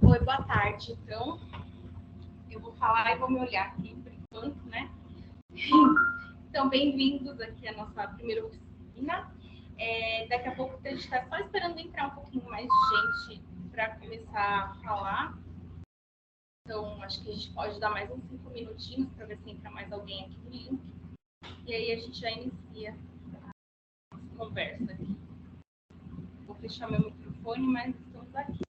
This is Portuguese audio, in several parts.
Oi, boa tarde. Então, eu vou falar e vou me olhar aqui por enquanto, né? Então, bem-vindos aqui à nossa primeira oficina. Daqui a pouco a gente está só esperando entrar um pouquinho mais de gente para começar a falar. Então, acho que a gente pode dar mais uns 5 minutinhos para ver se entra mais alguém aqui no link. E aí a gente já inicia a conversa aqui. Vou fechar meu microfone, mas estamos aqui.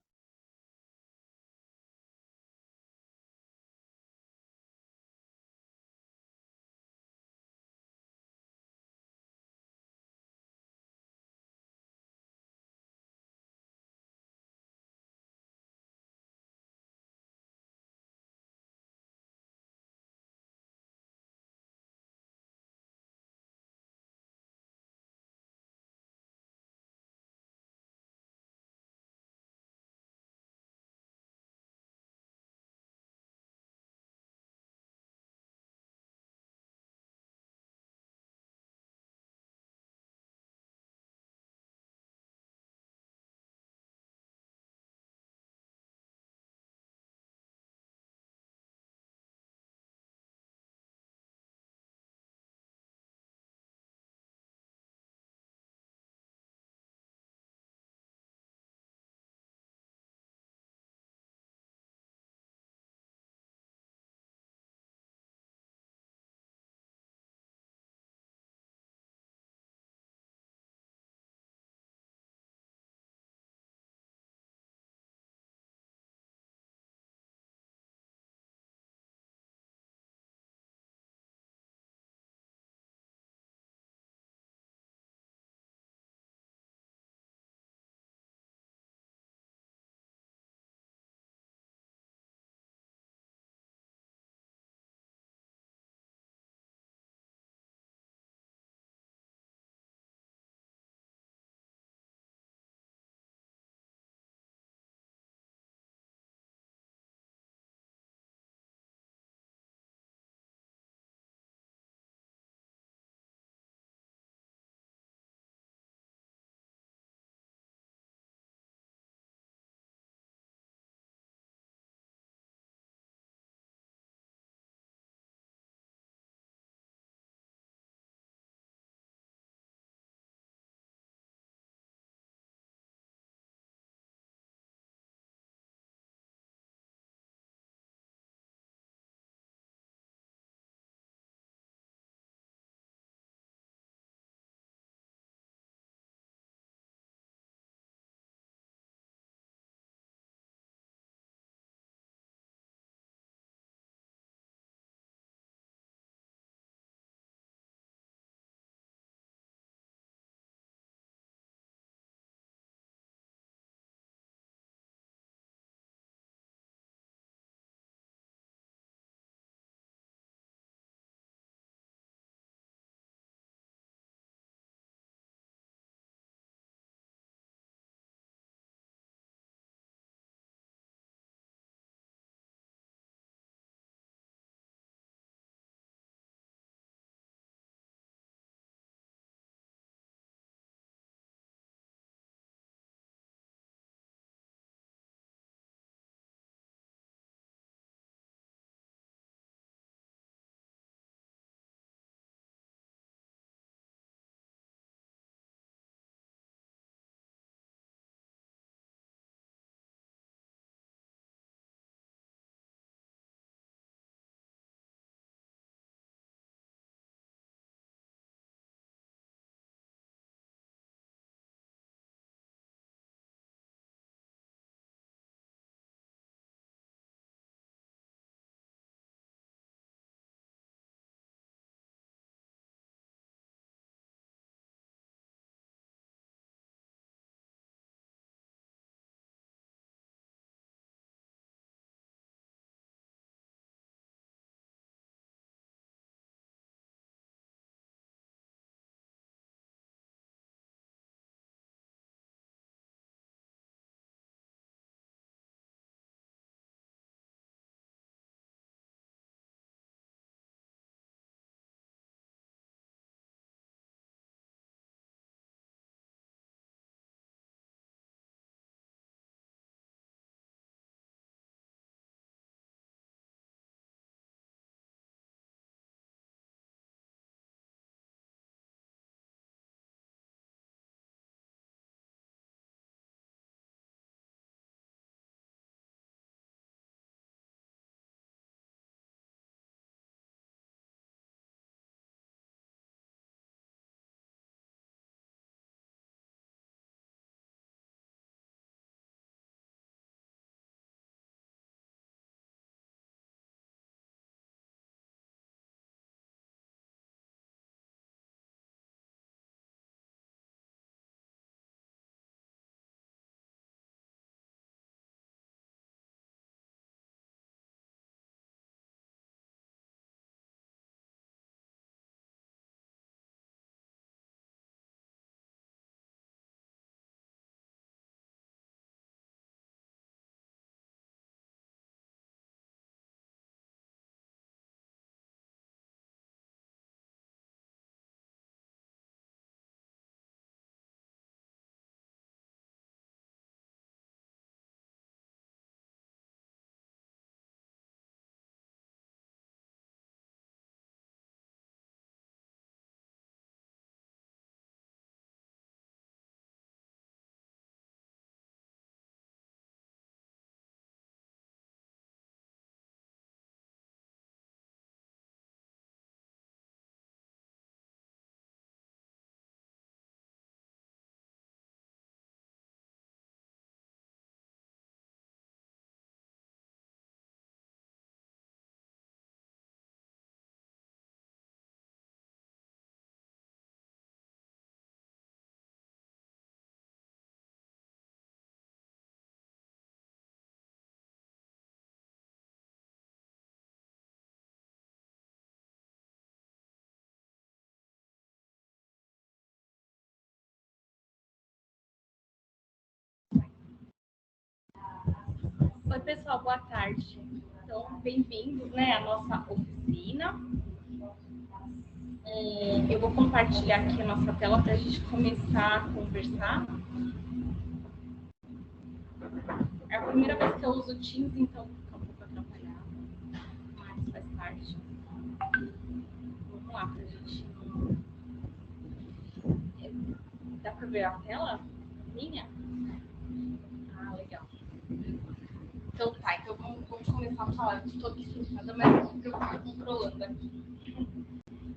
Oi, pessoal, boa tarde. Então, bem-vindos, né, à nossa oficina. Eu vou compartilhar aqui a nossa tela para a gente começar a conversar. É a primeira vez que eu uso o Teams, então fica um pouco atrapalhado, mas faz parte. Vamos lá, para a gente... Dá para ver a tela minha? Ah, legal. Então tá, então vamos começar a falar. Eu estou aqui sentada, mas eu estou controlando aqui.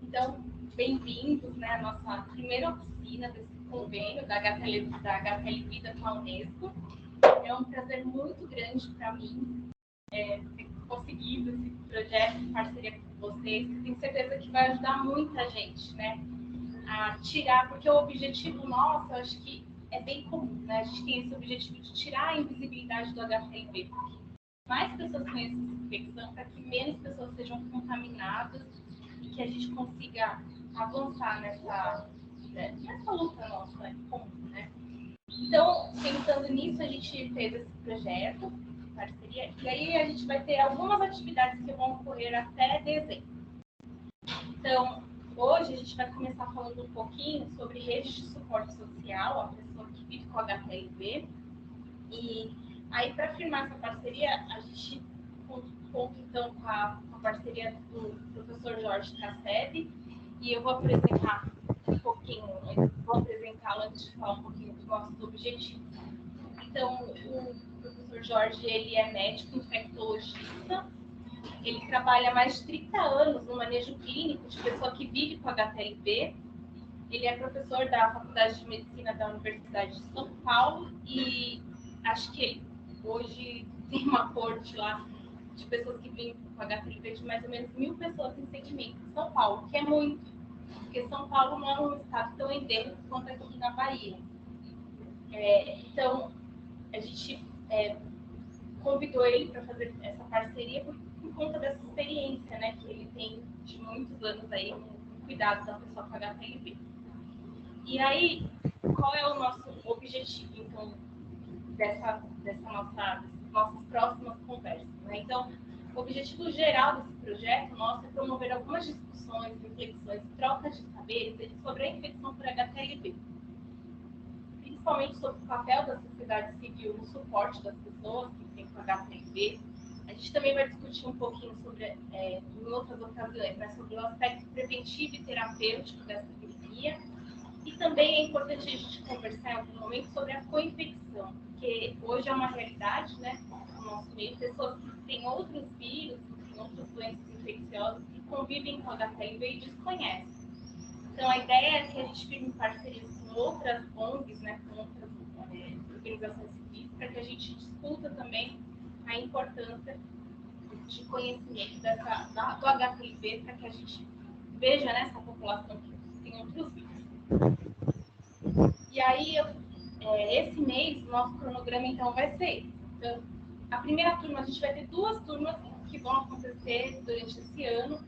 Então, bem-vindos, né, à nossa primeira oficina desse convênio da HTL Vida com a Unesco. É um prazer muito grande para mim ter conseguido esse projeto em parceria com vocês. Tenho certeza que vai ajudar muita gente, né, a tirar, porque o objetivo nosso, eu acho que é bem comum, né? A gente tem esse objetivo de tirar a invisibilidade do HPLV. Mais pessoas conheçam essa infecção para que menos pessoas sejam contaminadas e que a gente consiga avançar nessa luta nossa comum, né? Então, pensando nisso, a gente fez esse projeto de parceria e aí a gente vai ter algumas atividades que vão ocorrer até dezembro. Então, hoje a gente vai começar falando um pouquinho sobre redes de suporte social, a pessoa que vive com HPLV. E aí, para firmar essa parceria, a gente conta então com a parceria do professor Jorge Cassebe, e eu vou apresentar um pouquinho, vou apresentá-lo antes de falar um pouquinho dos nossos objetivos. Então, o professor Jorge, ele é médico infectologista, ele trabalha há mais de 30 anos no manejo clínico de pessoa que vive com HPLV. Ele é professor da Faculdade de Medicina da Universidade de São Paulo e acho que ele hoje tem uma corte lá de pessoas que vivem com HPLV de mais ou menos 1.000 pessoas em segmento em São Paulo, que é muito, porque São Paulo não é um estado tão endêmico quanto aqui na Bahia. Então, a gente convidou ele para fazer essa parceria por conta dessa experiência, né, que ele tem de muitos anos aí no cuidado da pessoa com HPLV. E aí, qual é o nosso objetivo, então, dessas nossas próximas conversas, né? Então, o objetivo geral desse projeto nosso é promover algumas discussões, reflexões, trocas de saberes sobre a infecção por HPLV, principalmente sobre o papel da sociedade civil no suporte das pessoas que têm com HPLV. A gente também vai discutir um pouquinho sobre, em outras ocasiões, né, sobre o aspecto preventivo e terapêutico dessa epidemia. E também é importante a gente conversar em algum momento sobre a co-infecção, porque hoje é uma realidade, né, no nosso meio, pessoas que têm outros vírus, que têm outras doenças infecciosas, que convivem com HPLV e desconhecem. Então, a ideia é que a gente firme parcerias com outras ONGs, né, com outras organizações civis, para que a gente discuta também a importância de conhecimento do HPLV, para que a gente veja nessa população que tem outros vírus. E aí, esse mês, o nosso cronograma, então, vai ser esse. Então, a primeira turma, a gente vai ter 2 turmas que vão acontecer durante esse ano,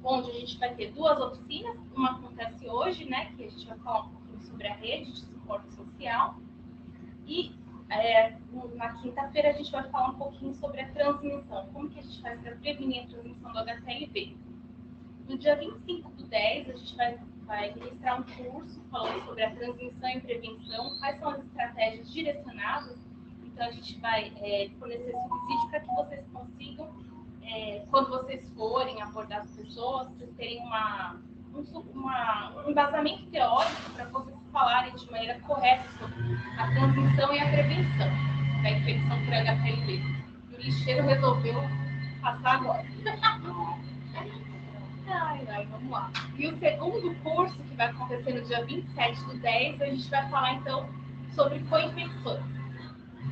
onde a gente vai ter 2 oficinas. Uma acontece hoje, né, que a gente vai falar um pouquinho sobre a rede de suporte social. E na quinta-feira a gente vai falar um pouquinho sobre a transmissão, como que a gente faz para prevenir a transmissão do HPLV. No dia 25/10, a gente vai ministrar um curso falando sobre a transmissão e prevenção, quais são as estratégias direcionadas. Então, a gente vai fornecer subsídio para que vocês consigam, quando vocês forem abordar as pessoas, vocês terem um embasamento teórico para vocês falarem de maneira correta sobre a transmissão e a prevenção da infecção por HPLV. E o lixeiro resolveu passar agora. Vamos lá. E o segundo curso, que vai acontecer no dia 27/10, a gente vai falar, então, sobre co-infecções,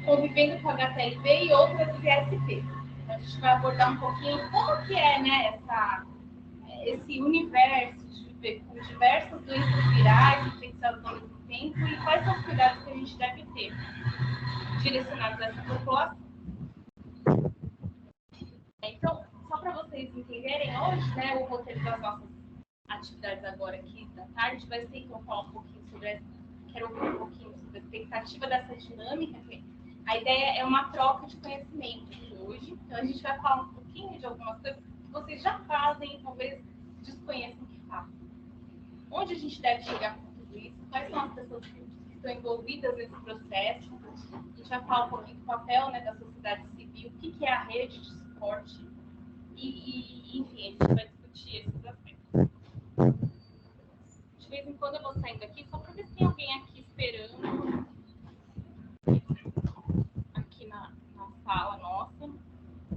convivendo com HPLV e outras ISP. Então, a gente vai abordar um pouquinho como que é, né, esse universo de viver com diversas doenças virais infecciosas ao mesmo tempo e quais são os cuidados que a gente deve ter direcionados a essa população. Então, só para vocês entenderem, hoje, né, o roteiro das nossas atividades agora aqui da tarde vai ser, então, falar um pouquinho sobre quero ouvir um pouquinho sobre a expectativa dessa dinâmica, que A ideia é uma troca de conhecimento hoje. Então, a gente vai falar um pouquinho de algumas coisas que vocês já fazem e talvez desconheçam que fazem. Onde a gente deve chegar com tudo isso? Quais são as pessoas que estão envolvidas nesse processo? A gente vai falar um pouquinho do papel, né, da sociedade civil, o que é a rede de suporte enfim, a gente vai discutir esses aspectos. De vez em quando eu vou saindo aqui só para ver se tem alguém aqui esperando aqui na sala nossa,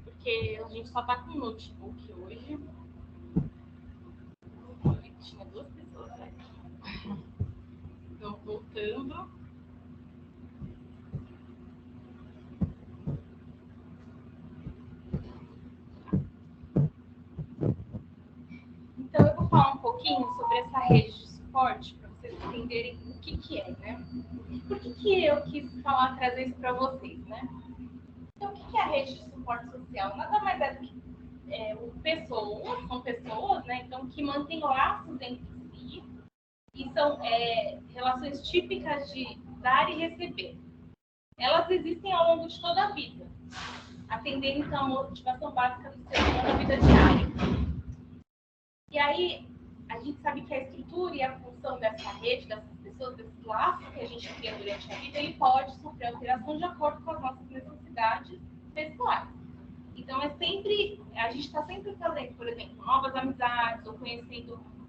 porque a gente só está com notebook hoje. Tinha 2 pessoas aqui. Então, voltando. Então, eu vou falar um pouquinho sobre essa rede de suporte, para vocês entenderem o que é, né? Por que eu quis trazer isso para vocês, né? Então, o que é a rede de suporte social? Nada mais é do que são pessoas, né? Então, que mantêm laços entre si e são relações típicas de dar e receber. Elas existem ao longo de toda a vida, atendendo, então, a motivação básica do ser humano na vida diária. E aí, a gente sabe que a estrutura e a função dessa rede, dessas pessoas, desses laços que a gente cria durante a vida, ele pode sofrer alteração de acordo com as nossas necessidades pessoais. Então, a gente está sempre fazendo, por exemplo, novas amizades, ou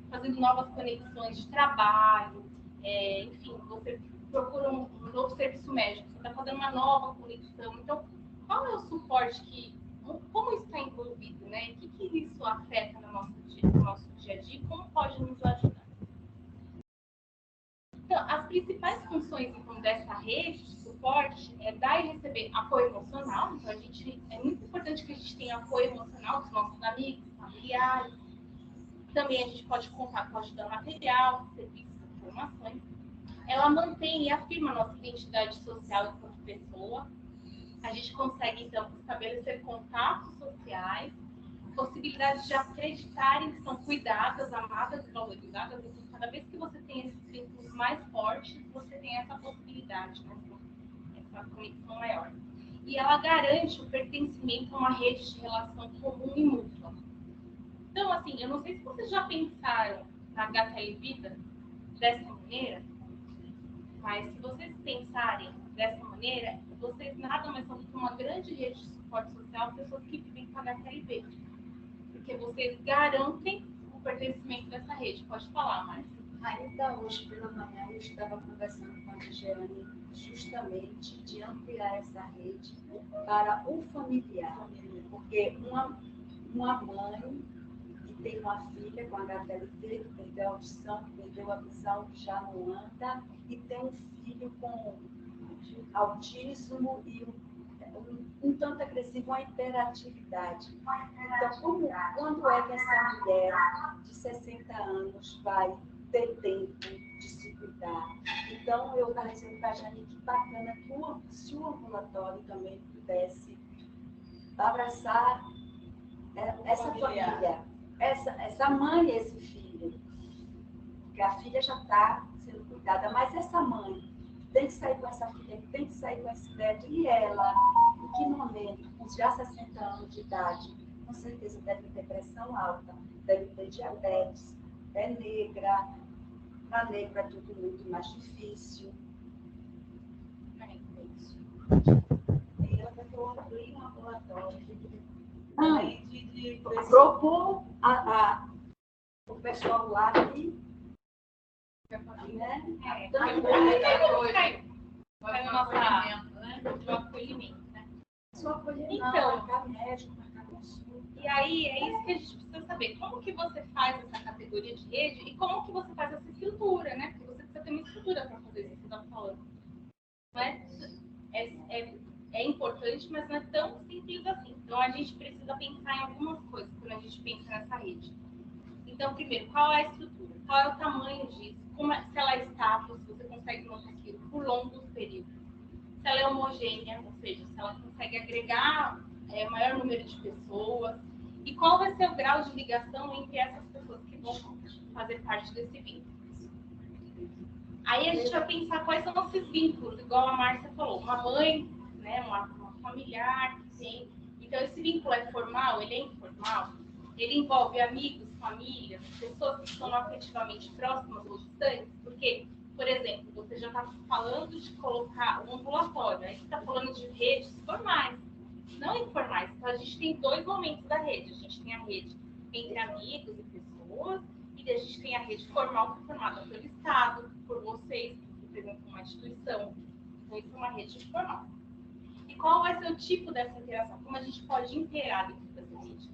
fazendo novas conexões de trabalho, enfim, você procura um novo serviço médico, você está fazendo uma nova conexão. Então, qual é o suporte como isso está envolvido, né? O que isso afeta no nosso dia a dia e como pode nos ajudar? Então, as principais funções então, dessa rede de suporte é dar e receber apoio emocional. Então, é muito importante que a gente tenha apoio emocional dos nossos amigos, familiares. Também a gente pode contar com ajuda material, serviços, informações. Ela mantém e afirma a nossa identidade social enquanto pessoa. A gente consegue, então, estabelecer contatos sociais, possibilidades de acreditarem que são cuidadas, amadas e valorizadas. Então, cada vez que você tem esses vínculos mais fortes, você tem essa possibilidade, né? Essa conexão maior. E ela garante o pertencimento a uma rede de relação comum e mútua. Então, assim, eu não sei se vocês já pensaram na HTL Vida dessa maneira, mas se vocês pensarem dessa maneira, vocês nada mais são do que uma grande rede de suporte social, pessoas que vivem com HTLV. Porque vocês garantem o pertencimento dessa rede. Pode falar, Márcia. Ainda hoje pela manhã eu estava conversando com a Giane justamente de ampliar essa rede para o familiar. Porque uma mãe que tem uma filha com HTLV, que perdeu a audição, que perdeu a visão, que já não anda, e tem um filho com autismo e um tanto agressivo, uma hiperatividade. Então, quando é que essa mulher de 60 anos vai ter tempo de se cuidar? Então, eu estava dizendo para a Jane que bacana que se o ambulatório também pudesse abraçar essa família, essa mãe e esse filho. Porque a filha já está sendo cuidada, mas essa mãe tem que sair com essa filha, tem que sair com esse neto, e ela, em que momento, com já 60 anos de idade, com certeza deve ter pressão alta, deve ter diabetes, é negra, para negra é tudo muito mais difícil. E ela vai abrir um ambulatório de propor o pessoal lá que Né? Do acolhimento, né? Então, médico, e aí é isso que a gente precisa saber. Como que você faz essa categoria de rede e como que você faz essa estrutura, né? Porque você precisa ter uma estrutura para fazer isso que você está falando. Não é importante, mas não é tão simples assim. Então, a gente precisa pensar em algumas coisas quando a gente pensa nessa rede. Então, primeiro, qual é a estrutura? Qual é o tamanho disso? Se ela é estável, se você consegue manter aquilo por longos períodos. Se ela é homogênea, ou seja, se ela consegue agregar maior número de pessoas. E qual vai ser o grau de ligação entre essas pessoas que vão fazer parte desse vínculo. Aí a gente vai pensar quais são esses vínculos, igual a Márcia falou. Uma mãe, né, né, uma familiar que tem. Então, esse vínculo é formal, ele é informal, ele envolve amigos, famílias, pessoas que estão afetivamente próximas ou distantes, porque, por exemplo, você já está falando de colocar um ambulatório, aí você está falando de redes formais, não informais. Então, a gente tem dois momentos da rede. A gente tem a rede entre amigos e pessoas, e a gente tem a rede formal, que é formada pelo Estado, por vocês, que representam uma instituição. Então, isso é uma rede formal. E qual vai ser o tipo dessa interação? Como a gente pode interar dentro dessa rede?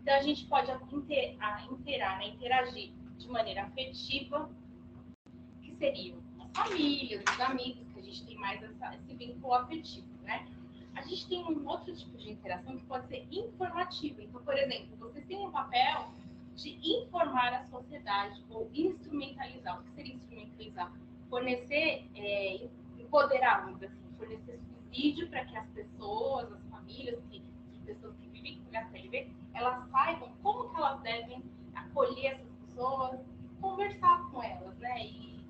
Então, a gente pode interar, né, interagir de maneira afetiva, que seriam as famílias, os amigos, que a gente tem mais esse vínculo afetivo, né? A gente tem um outro tipo de interação que pode ser informativa. Então, por exemplo, vocês têm um papel de informar a sociedade ou instrumentalizar. O que seria instrumentalizar? Fornecer, empoderar, vamos dizer assim, fornecer subsídio para que as pessoas, as famílias, pessoas que vivem com HIV, elas saibam como que elas devem acolher essas pessoas, conversar com elas, né? E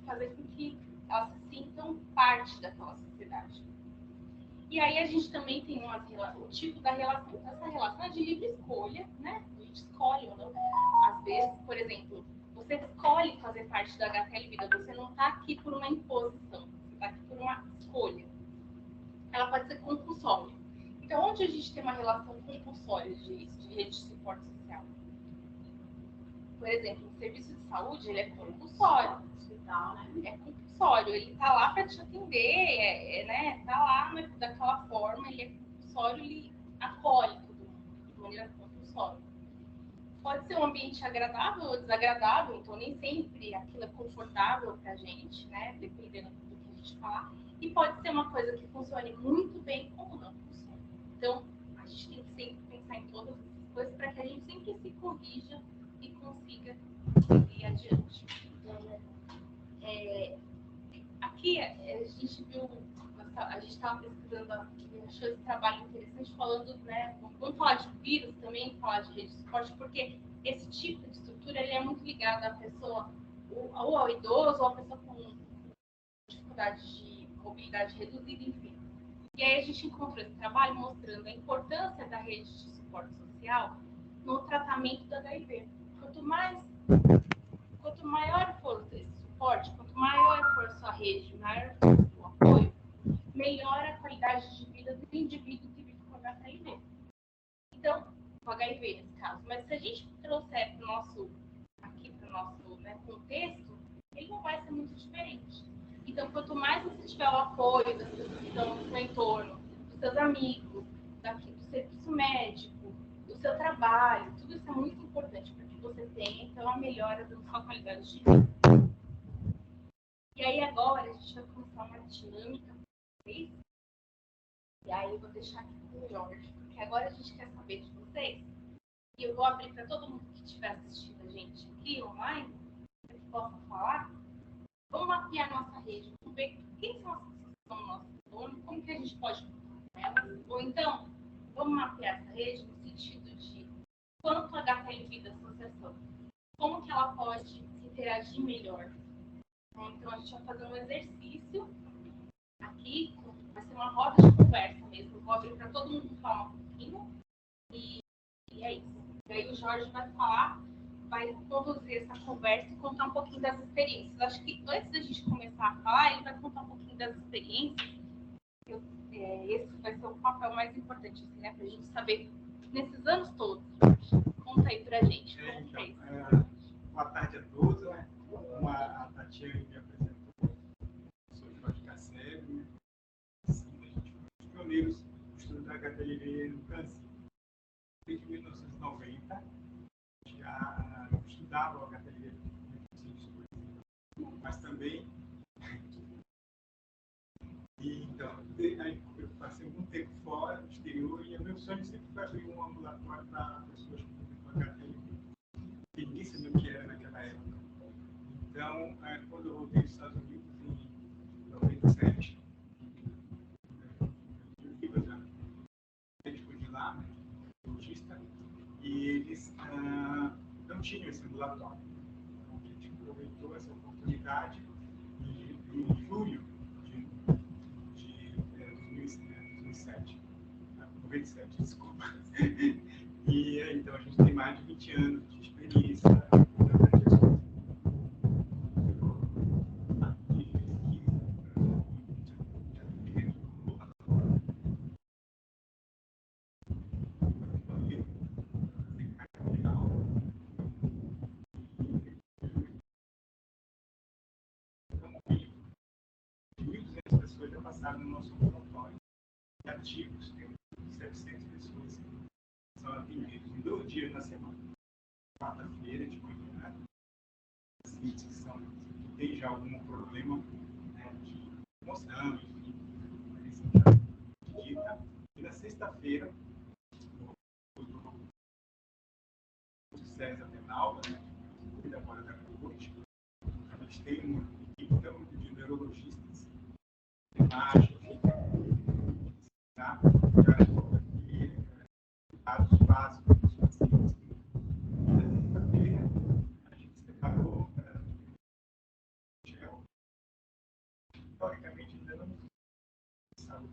fazer com que elas se sintam parte daquela sociedade. E aí a gente também tem o tipo da relação. Essa relação é de livre escolha, né? A gente escolhe ou não. Às vezes, por exemplo, você escolhe fazer parte da HTL Vida, você não está aqui por uma imposição, você está aqui por uma escolha. Ela pode ser compulsória. Então, onde a gente tem uma relação compulsória de rede de suporte social? Por exemplo, o serviço de saúde, ele é compulsório. Hospital, né? É compulsório. Ele está lá para te atender, né? Está lá daquela forma, ele é compulsório, ele acolhe todo mundo de maneira compulsória. Pode ser um ambiente agradável ou desagradável, então nem sempre aquilo é confortável para a gente, né? Dependendo do que a gente falar. E pode ser uma coisa que funcione muito bem ou não funcione. Então, a gente tem que sempre pensar em todas essas coisas para que a gente sempre se corrija e consiga ir adiante. Aqui a gente viu, a gente estava pesquisando, achou esse trabalho interessante, falando, né, vamos falar de vírus também, falar de rede de suporte, porque esse tipo de estrutura ele é muito ligado à pessoa, ou ao idoso, ou à pessoa com dificuldade de mobilidade reduzida, enfim. E aí a gente encontrou esse trabalho mostrando a importância da rede de suporte social no tratamento do HIV. Quanto maior for esse suporte, quanto maior for a sua rede, maior for o seu apoio, melhor a qualidade de vida do indivíduo que vive com HIV. Então, com HIV nesse caso. Mas se a gente trouxer para o nosso né, contexto, ele não vai ser muito diferente. Então, quanto mais você tiver o apoio das pessoas que estão no seu entorno, dos seus amigos, do serviço médico, do seu trabalho, tudo isso é muito importante para que você tenha, então, a melhora da sua qualidade de vida. E aí, agora, a gente vai começar uma dinâmica com vocês. E aí, eu vou deixar aqui com o Jorge, porque agora a gente quer saber de vocês. E eu vou abrir para todo mundo que estiver assistindo a gente aqui online, para que possa falar. Vamos mapear nossa rede, vamos ver quem são as pessoas que estão no nosso entorno, como que a gente pode contar com elas. Ou então, vamos mapear essa rede no sentido de quanto a HTL Vida Associação, como que ela pode interagir melhor. Então, a gente vai fazer um exercício aqui, vai ser uma roda de conversa mesmo. Eu vou abrir para todo mundo falar um pouquinho e é isso. E aí o Jorge vai falar, vai conduzir essa conversa e contar um pouquinho das experiências. Acho que antes da gente começar a falar, ele vai contar um pouquinho das experiências. Esse vai ser o papel mais importante, assim, né? Para a gente saber, nesses anos todos, conta aí pra gente. Como fez. Boa tarde a todos, né? Como a Tatiana me apresentou, eu sou Jorge Cassebe, né? Sim, a gente foi os pioneiros do estudo da HTLV no Brasil. Desde 1990, já estudava o HTLV, mas também. E, então, eu passei algum tempo fora, no exterior, e o meu sonho sempre foi abrir um ambulatório para pessoas que vivem com HTLV. E ninguém sabia o que era naquela época. Então, quando eu voltei dos Estados Unidos, em 97, eu fui médico de lá, logista, e eles não tinham esse ambulatório. Então, a gente aproveitou essa oportunidade e em julho de 97, desculpa. E então a gente tem mais de 20 anos de experiência. Pessoas já passaram no nosso laboratório. E ativos, tem 700 pessoas que são atendidas em 2 dias na semana. Quarta-feira, de manhã, pacientes que têm já algum problema, né, de emoção, enfim, dita. E na sexta-feira, o César Penalva, né, que cuida agora da Covid, eles têm uma equipe de neurologistas, imagem, tá? Dados básicos dos pacientes. A gente separou teoricamente ainda não sabe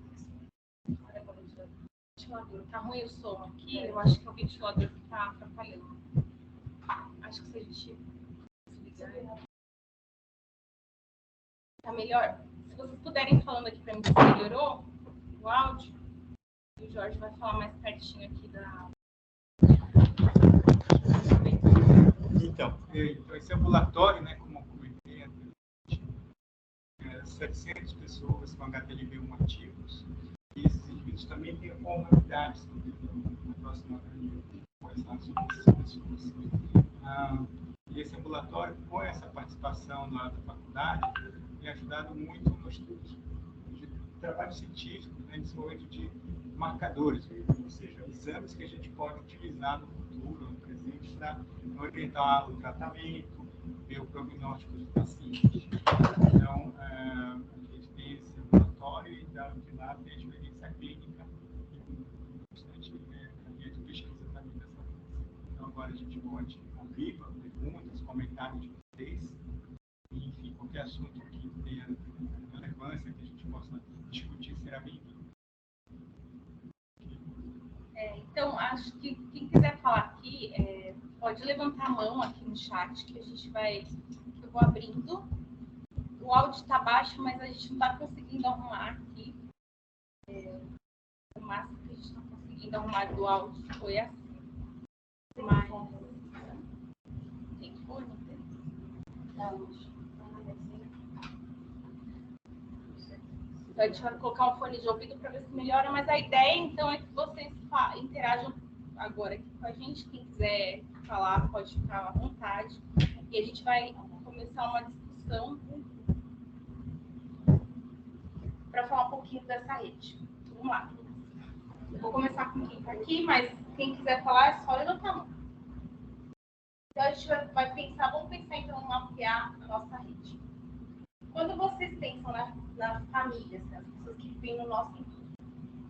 Ventilador. Tá ruim o som aqui, eu acho que é o ventilador que está atrapalhando. Acho que se a gente desligar. Tá melhor? Se vocês puderem falando aqui para mim se melhorou o áudio, o Jorge vai falar mais pertinho aqui da. Então, esse ambulatório, né, como eu comentei anteriormente, 700 pessoas com HTLV1 ativos, e esses indivíduos também têm comorbidades. Na próxima reunião, conversar sobre essas pessoas. E esse ambulatório, com essa participação lá da faculdade, tem ajudado muito no estudo de trabalho científico, né, desenvolvimento de marcadores, ou seja, exames que a gente pode utilizar no futuro, no presente, para orientar o tratamento, ver o prognóstico do paciente. Então, a gente tem esse laboratório e de lá tem a experiência clínica e bastante linha de pesquisa também dessa coisa. Então, agora a gente pode ouvir perguntas, comentários de vocês, e, enfim, qualquer assunto que tenha relevância, que a gente possa discutir, será bem-vindo. Então, acho que quem quiser falar aqui, pode levantar a mão aqui no chat, que a gente vai. Eu vou abrindo. O áudio está baixo, mas a gente não está conseguindo arrumar aqui. O máximo que a gente está conseguindo arrumar do áudio foi assim. Mas. Tem fone? Então, a gente vai colocar um fone de ouvido para ver se melhora, mas a ideia, então, é que vocês interajam agora aqui com a gente. Quem quiser falar, pode ficar à vontade. E a gente vai começar uma discussão para falar um pouquinho dessa rede. Vamos lá. Eu vou começar com quem está aqui, mas quem quiser falar é só levantar a mão. Então, a gente vai pensar, vamos pensar então em mapear a nossa rede. Quando vocês pensam nas famílias, nas pessoas que vivem no nosso entorno,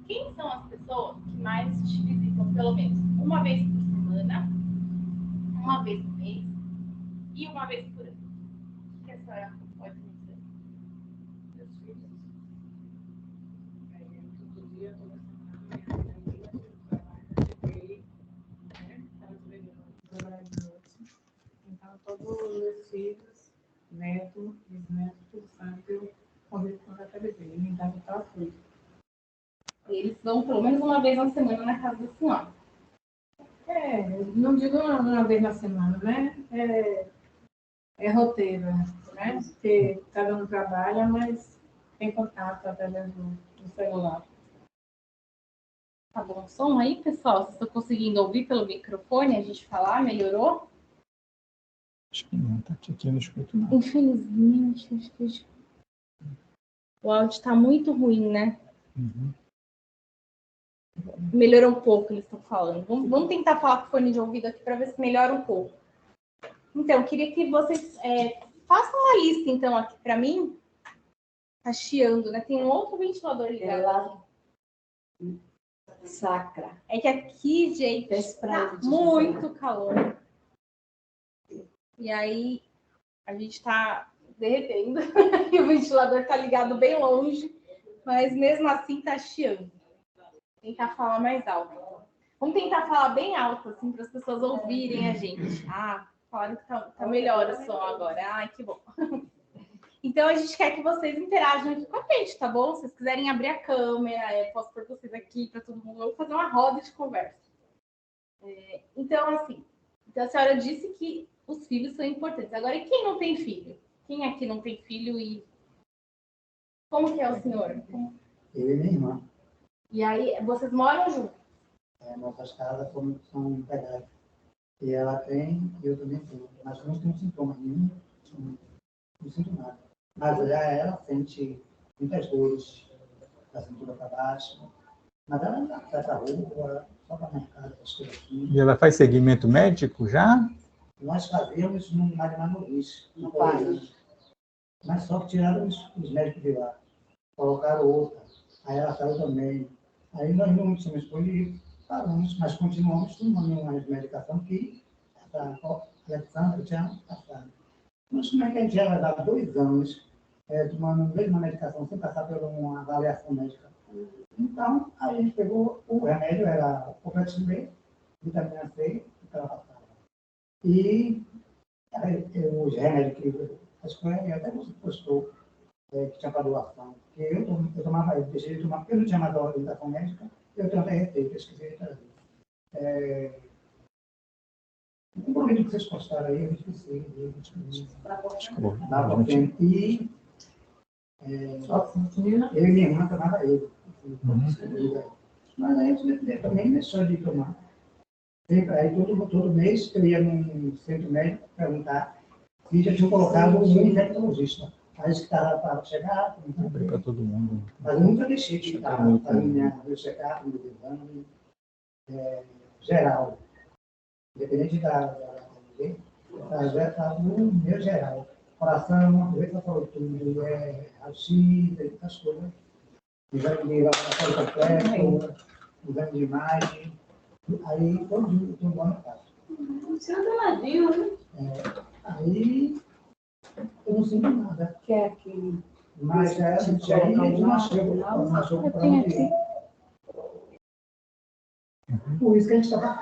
quem são as pessoas que mais te visitam, pelo menos uma vez por semana, uma vez por mês e uma vez por ano? O que a senhora pode me dizer? Meus filhos. Todo dia, toda semana, minha família, trabalho, cheguei, né? Trabalho de noite. Então, todos os meus filhos, neto, bisneto, tudo santo, eu convido com a HTLV. Em casa está tudo. Eles vão pelo menos uma vez na semana na casa da senhora. Não digo uma vez na semana, né? É roteiro, né? Porque cada um trabalha, mas tem contato através do celular. Tá bom o som aí, pessoal? Vocês estão conseguindo ouvir pelo microfone a gente falar? Melhorou? Acho que não, tá aqui, eu não escuto nada. Infelizmente, acho que o áudio está muito ruim, né? Uhum. Melhorou um pouco, eles estão falando. Vamos tentar falar com o fone de ouvido aqui para ver se melhora um pouco. Então, eu queria que vocês façam uma lista, então, aqui para mim. Tá chiando, né? Tem um outro ventilador ligado. Sacra. É que aqui, gente, tá muito calor. E aí, a gente tá derretendo. E o ventilador tá ligado bem longe. Mas, mesmo assim, tá chiando. Tentar falar mais alto. Vamos tentar falar bem alto, assim, para as pessoas ouvirem a gente. Ah, falaram que tá melhor o som agora. Ai, que bom. Então, a gente quer que vocês interajam aqui com a gente, tá bom? Se vocês quiserem abrir a câmera, eu posso pôr vocês aqui para todo mundo. Vamos fazer uma roda de conversa. Então, assim, então a senhora disse que os filhos são importantes. Agora, e quem não tem filho? Quem aqui não tem filho e... Como que é o senhor? Eu e minha irmã. E aí, vocês moram juntos? Nossas casas são pegadas. E ela tem, e eu também tenho. Mas não tenho sintoma nenhum, não sinto nada. Mas já ela sente muitas dores da cintura para baixo. Mas ela não vai para a rua, só para mercado, essas coisas assim. E ela faz seguimento médico já? Nós fazíamos no Marimano Luiz, no país. Mas só tiraram os médicos de lá. Colocaram outra. Aí ela saiu também. Aí nós não tínhamos escolhido, paramos, mas continuamos tomando uma medicação que a Alexandra tinha passado. Mas como é que a gente já levava 2 anos tomando a mesma medicação sem passar por uma avaliação médica? Então, a gente pegou o remédio, era o complexo B, vitamina C, que ela passava. E os remédios que a escola até você postou, que tinha para doação. Porque eu tomava, eu deixei de tomar, porque eu não tinha mais a orientação médica, eu tenho até receita, eu esqueci de trazer. Um pouquinho que vocês postaram aí, eu esqueci. E eu e minha irmã tomava ele. Mas aí eu também deixou de tomar. Aí todo mês eu ia num centro médico perguntar se já tinha colocado um infectologista. Aí que estava para chegar, Para todo mundo. mas eu nunca deixei de estar para meu chegar, meu exame geral. Independente da já está no meu geral. Coração, doença falou tudo, raio-x, essas coisas. Exame de laboratório completo, exame de imagem. Aí todo dia eu tenho um bom faço. Você anda ladinho, né? Aí eu não sinto nada. Quer que... Mas a gente aí não achou para onde ir. Por isso que a gente estava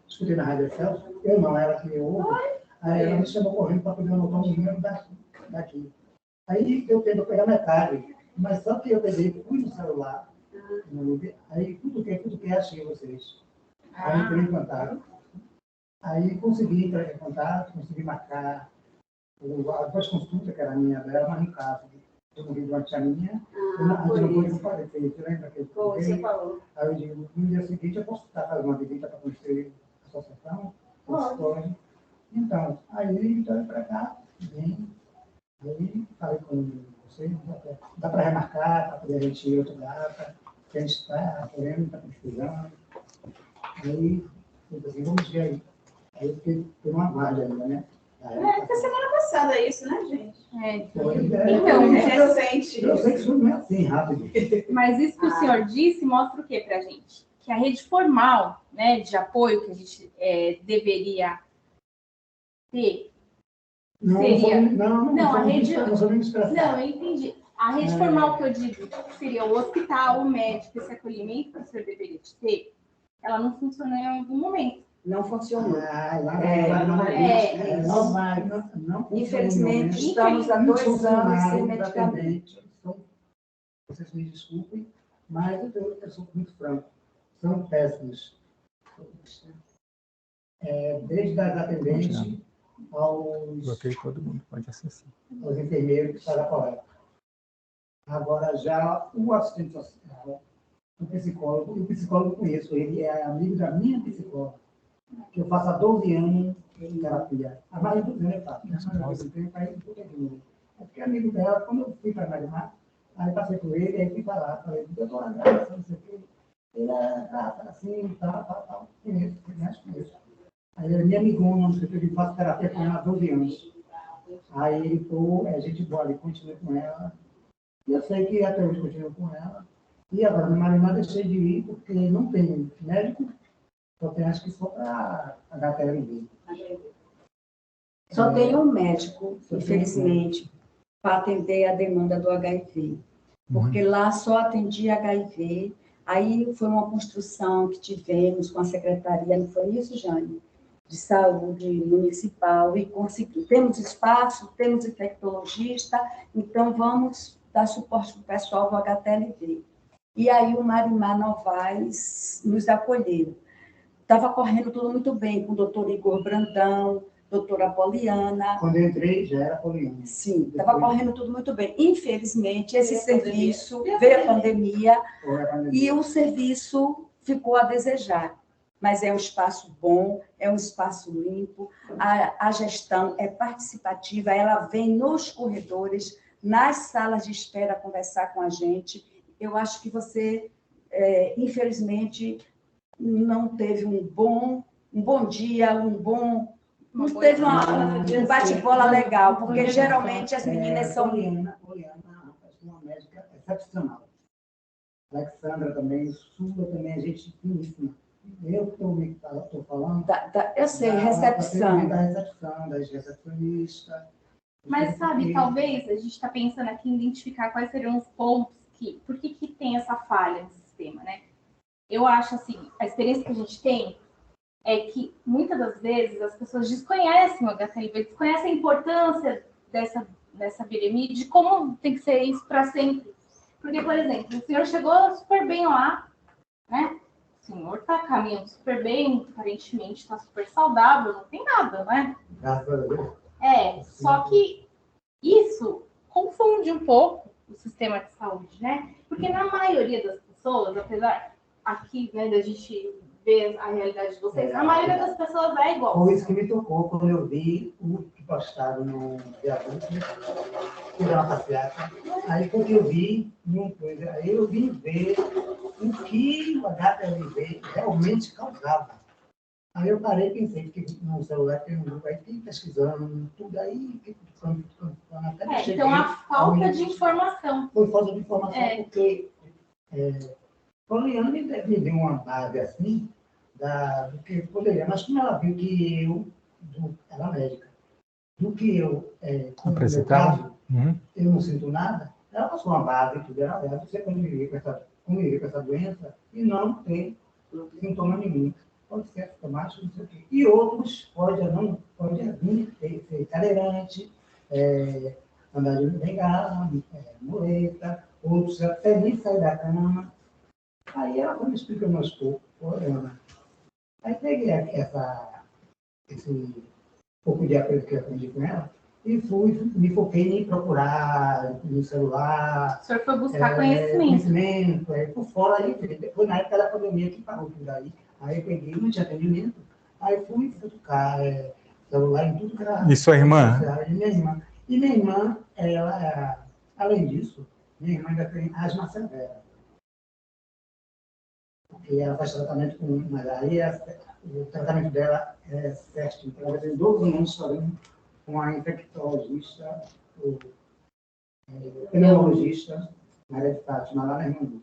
escutei na Rádio Celso, eu não, ela que eu ouvo, aí ela me chamou correndo para poder anotar um número daqui. Aí eu tento pegar metade, mas só que eu peguei, fui no celular, aí cutuquei, achei vocês. Aí entrei em contato. Aí consegui entrar em contato, consegui marcar a pós-consulta, que era a minha dela, mas no caso, eu morri de uma tia minha, eu não pude comparecer, você lembra que você falou. Aí eu digo, no dia seguinte eu posso estar fazendo uma visita para conhecer a associação? Pode. Então, aí então para cá, vem, aí falei com você, dá para remarcar, para poder a gente ir outra data, que a gente está querendo, está pesquisando. Aí, assim, vamos ver aí. Aí eu fiquei numa guarda ainda, né? Foi semana passada isso, né, gente? Então, Recente. Eu sei que isso não é assim, rápido. Mas isso que o senhor disse mostra o que para a gente? Que a rede formal, né, de apoio que a gente deveria ter, seria... Não, a rede... Não, eu entendi. A rede formal que eu digo, que seria o hospital, o médico, esse acolhimento que o senhor deveria ter, ela não funcionou em algum momento. Não funcionou. Não Infelizmente, estamos há 2 anos sem medicamento. Vocês me desculpem, mas eu sou muito franco. São péssimos. Desde as atendentes Todo mundo pode acessar. aos enfermeiros que fazem a coleta. Agora, já o assistente social, o psicólogo eu conheço, ele é amigo da minha psicóloga, que eu faço há 12 anos em terapia. Há mais de 12 anos eu faço, mas eu tenho para ir tudo aqui. É porque amigo dela, quando eu fui para Marimar, aí passei por ele, aí fui para lá, falei, doutora Graça, não sei o quê. Ele assim, tal, conheço. Aí ele é minha amigona, não sei o que, eu faço terapia com ela há 12 anos. Aí ele falou, gente boa ali, continue com ela. E eu sei que até hoje continuo com ela. E agora, no Marimar, deixei de ir, porque não tem médico, só tem, acho que só para HTLV. Só tem um médico, infelizmente, para atender a demanda do HIV. Porque lá só atendia HIV Aí foi uma construção que tivemos com a secretaria, não foi isso, Jane? De saúde municipal, e temos espaço, temos infectologista, então vamos dar suporte para o pessoal do HTLV. E aí o Marimar Novaes nos acolheu. Estava correndo tudo muito bem com o doutor Igor Brandão, doutora Poliana. Quando eu entrei, já era Poliana. Sim, estava correndo tudo muito bem. Infelizmente, esse serviço veio a pandemia e o serviço ficou a desejar. Mas é um espaço bom, é um espaço limpo, a gestão é participativa, ela vem nos corredores, nas salas de espera conversar com a gente. Eu acho que você, infelizmente, não teve um bom dia, não teve um bate-bola legal, porque geralmente as meninas são... Poliana, uma médica excepcional. Alexandra também, Sula também, a gente finíssima. Eu estou falando... eu sei, recepção. Da recepção, das recepcionistas. Mas, sabe, talvez a gente está pensando aqui em identificar quais seriam os pontos por que tem essa falha no sistema, né? Eu acho, assim, a experiência que a gente tem é que, muitas das vezes, as pessoas desconhecem o HTLV, desconhecem a importância dessa viremia, de como tem que ser isso para sempre. Porque, por exemplo, o senhor chegou super bem lá, né? O senhor está caminhando super bem, aparentemente está super saudável, não tem nada, né? Graças a Deus. Só que isso confunde um pouco o sistema de saúde, né? Porque na maioria das pessoas, apesar aqui, né, da gente ver a realidade de vocês, a maioria das pessoas é igual. Foi isso que me tocou quando eu vi o que postaram no viaduto, fui dar uma passeata. Aí quando eu vi, aí eu vim ver o que o HTLV realmente causava. Aí eu parei e pensei, porque no celular tem um grupo aí, tem pesquisando, tudo aí, até cheguei. Então a falta de informação. Foi falta de informação, porque Poliana me deu uma base assim, do que poderia, mas como ela viu que ela é médica, do que eu, apresentava, eu não sinto nada, ela passou uma base, tudo era você conviver com essa doença e não tem sintoma nenhum. Pode ser assintomático, não sei o quê. E outros pode vir ser cadeirante, andar de bengala, muleta, outros feliz sair da cama. Aí ela foi me explicando aos poucos, Ana. Aí peguei esse pouco de aprendizado que eu aprendi com ela e me foquei em procurar no celular. O senhor foi buscar conhecimento. Por fora, foi na época da pandemia que parou tudo aí. Aí eu peguei, não tinha atendimento. Aí fui tocar celular em tudo que era... E sua irmã? E minha irmã, ela, além disso, minha irmã ainda tem asma severa. Porque ela faz tratamento com... Mas aí o tratamento dela é certo. Então, ela tem 12 anos falando com a infectologista, o pneumologista, na área de Fátima, lá na Irmã Lúcia.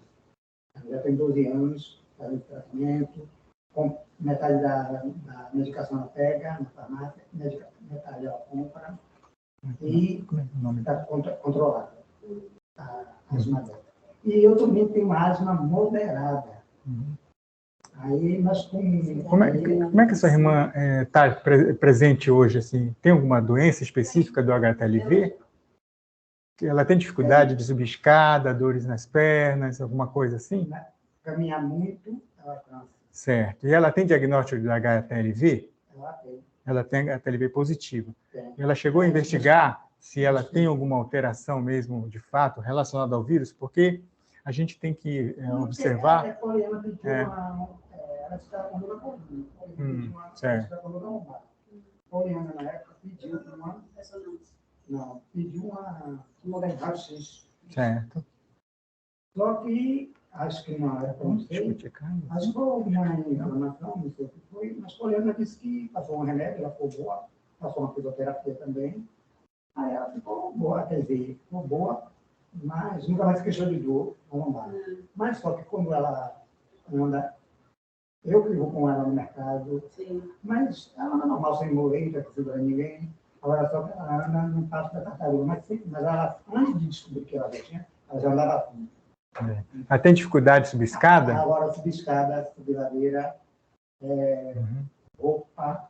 Ela já tem 12 anos fazendo tratamento, com metade da medicação ela pega na farmácia, metade ela compra e está controlada a asma dela. E eu também tenho uma asma moderada. Aí, mas como é que sua irmã está presente hoje? Assim? Tem alguma doença específica do HTLV? Ela tem dificuldade de subir escada, dores nas pernas, alguma coisa assim? Caminhar muito, ela cansa. Certo. E ela tem diagnóstico de HTLV? Ela tem. Ela tem HTLV positivo. Tem. Ela chegou a investigar se ela tem alguma alteração mesmo, de fato, relacionada ao vírus? Porque a gente tem que observar... Ela está com dor na coluna. Certo. Poliana, na época, pediu uma ressonância. Não, pediu uma raio-x. Certo. Só que, acho que na época, não sei, acho que foi uma inflamação, não sei o que foi, mas Poliana disse que passou um remédio, ela ficou boa, passou uma fisioterapia também. Aí ela ficou boa, quer dizer, ficou boa, mas nunca mais se queixou de dor na lombar. Mas só que quando ela anda, eu que vou com ela no mercado, mas ela anda normal, sem moleta, que segura ninguém. Agora só que ela anda no passo da tartaruga, mas ela, antes de descobrir que ela já tinha, ela já andava assim. Tem dificuldade de subir escada? Agora, subir escada, subir ladeira, roupa,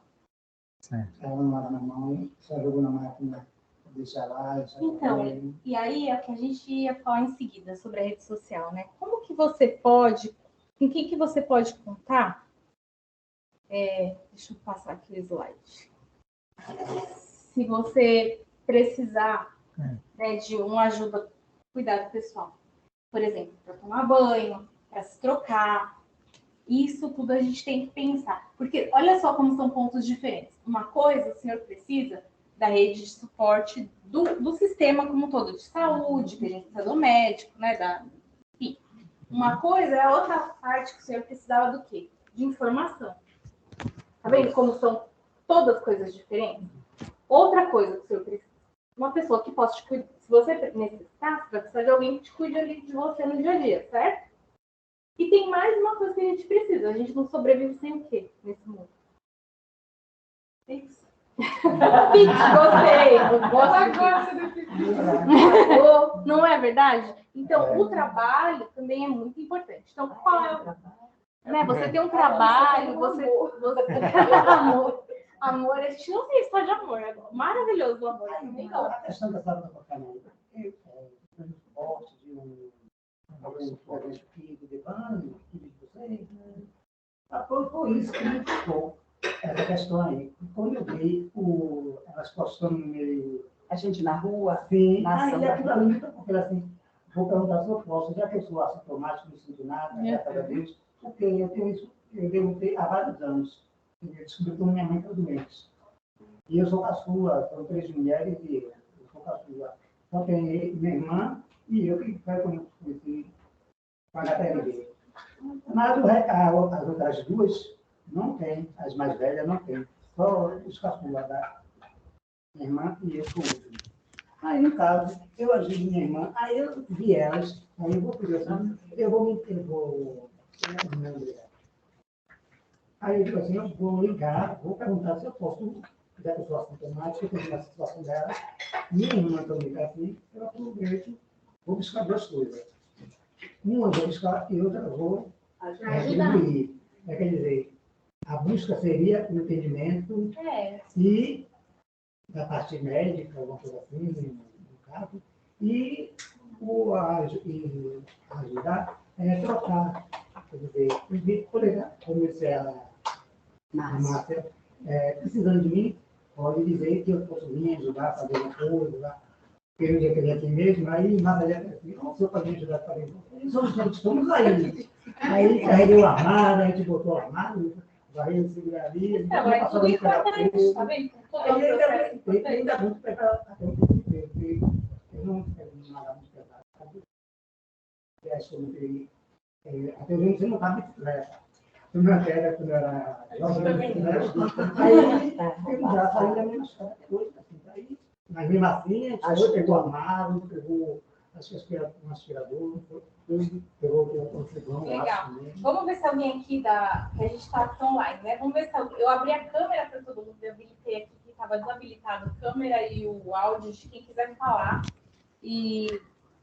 ela não lava na mão, só jogou na máquina, deixa lá. Então, e aí é o que a gente ia falar em seguida sobre a rede social, né? Como que você pode, com que você pode contar? Deixa eu passar aqui o slide. Se você precisar de uma ajuda, cuidado pessoal. Por exemplo, para tomar banho, para se trocar. Isso tudo a gente tem que pensar. Porque olha só como são pontos diferentes. Uma coisa, o senhor precisa da rede de suporte do sistema como um todo, de saúde, que a gente precisa do médico, né? Enfim. Uma coisa é a outra parte que o senhor precisava do quê? De informação. Tá vendo como são todas coisas diferentes? Outra coisa que o senhor precisa, uma pessoa que possa te cuidar, se você necessitar, você vai precisar de alguém que te cuide ali de você no dia a dia, certo? E tem mais uma coisa que a gente precisa, a gente não sobrevive sem o quê nesse mundo? Pix. Pix, gostei. Não é verdade? Então, o trabalho também é muito importante. Então, qual é o... Né? Você tem um trabalho, você amor, a gente não tem só de amor, é maravilhoso o amor. A questão da sala da porcaria, esporte de um filho de banho, filho de vocês, foi isso que me tocou, essa questão aí. Quando eu vi elas postando no meio... A gente na rua? Sim, aí aquilo ali, porque assim, vou perguntar se eu posso, já que eu sou assintomático, não sinto nada, graças a Deus, porque eu tenho isso, eu devo ter há vários anos. Eu descobri que minha mãe está doente. E eu sou caçula, são 3 mulheres e eu sou caçula. Então tem minha irmã e eu que pego com a HTLV. Mas as outras duas não tem, as mais velhas não tem. Só os caçulas da minha irmã e eu sou o último. Aí, no caso, eu ajudo minha irmã, aí eu vi elas, aí eu vou pedir assim, aí eu digo assim, eu vou ligar, vou perguntar se eu posso, já que eu sou assintomática, eu tenho uma situação dela, minha irmã também está aqui, eu aproveito, vou buscar 2 coisas. Uma eu vou buscar e outra eu vou retribuir. Quer dizer, a busca seria o entendimento e da parte médica, alguma coisa assim, no caso, e ajudar trocar. Quer dizer, por exemplo, como disse a Márcia, precisando de mim, pode dizer que eu posso vir ajudar a fazer uma coisa, porque no dia que eu vim aqui mesmo, aí Márcia já disse assim, o senhor pode me ajudar a fazer uma coisa? Estamos aí. Aí carreguei o armário, a gente botou o armário, varreu, segura ali, é tudo importante, tá vendo? Ainda muito preparado, até um pouco de tempo, eu não quero nada muito pesado, sabe? Até hoje você não estava bicicleta. Eu não era quando eu era jovem, aí eu já saí da minha escola até hoje, assim, daí, mas mesmo assim, a gente pegou armário, pegou um aspirador, pegou um fogão. Legal. Vamos ver se alguém aqui que a gente está aqui online, né? Vamos ver se eu abri a câmera para todo mundo, eu habilitei aqui que estava desabilitado a câmera e o áudio de quem quiser falar. E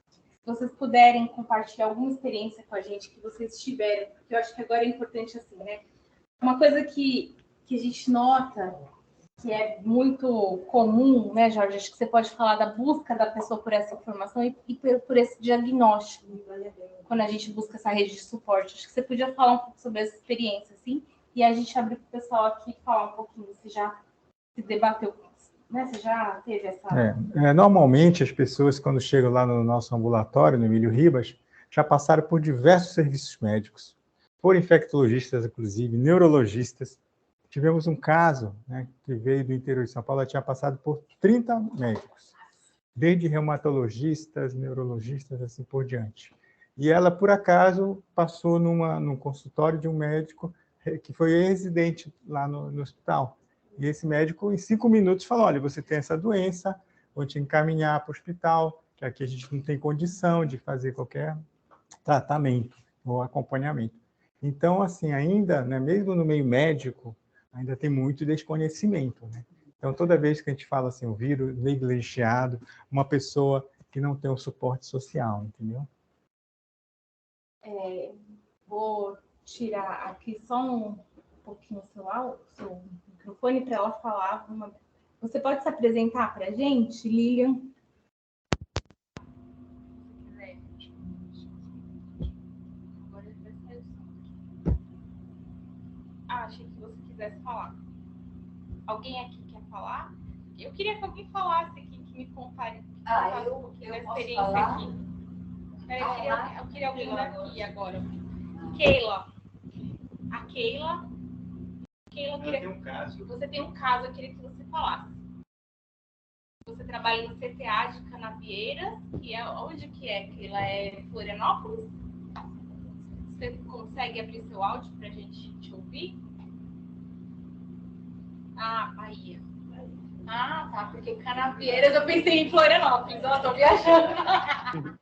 se vocês puderem compartilhar alguma experiência com a gente que vocês tiveram, porque eu acho que agora é importante assim, né? Uma coisa que a gente nota que é muito comum, né, Jorge? Acho que você pode falar da busca da pessoa por essa informação e por esse diagnóstico, quando a gente busca essa rede de suporte. Acho que você podia falar um pouco sobre essa experiência, assim, e a gente abrir para o pessoal aqui falar um pouquinho, se já se debateu, né? Você já teve essa... Normalmente, as pessoas, quando chegam lá no nosso ambulatório, no Emílio Ribas, já passaram por diversos serviços médicos, por infectologistas, inclusive, neurologistas. Tivemos um caso, né, que veio do interior de São Paulo, ela tinha passado por 30 médicos, desde reumatologistas, neurologistas, assim por diante. E ela, por acaso, passou num consultório de um médico que foi residente lá no hospital. E esse médico, em 5 minutos, falou, olha, você tem essa doença, vou te encaminhar para o hospital, que aqui a gente não tem condição de fazer qualquer tratamento ou acompanhamento. Então, assim, ainda, né, mesmo no meio médico, ainda tem muito desconhecimento, né? Então, toda vez que a gente fala assim, o vírus negligenciado, uma pessoa que não tem um suporte social, entendeu? Vou tirar aqui só um pouquinho o seu microfone para ela falar. Você pode se apresentar para a gente, Lilian? Achei que você quisesse falar. Alguém aqui quer falar? Eu queria que alguém falasse aqui, que me contasse um pouquinho da experiência falar? aqui. Eu queria alguém daqui agora. Keila. A Keila. Tem um caso. Você tem um caso, eu queria que você falasse. Você trabalha no CTA de Canavieiras, que é onde que é, Keila? É Florianópolis? Você consegue abrir seu áudio para a gente te ouvir? Ah, Bahia. Ah, tá, porque Canavieiras eu pensei em Florianópolis, eu tô viajando.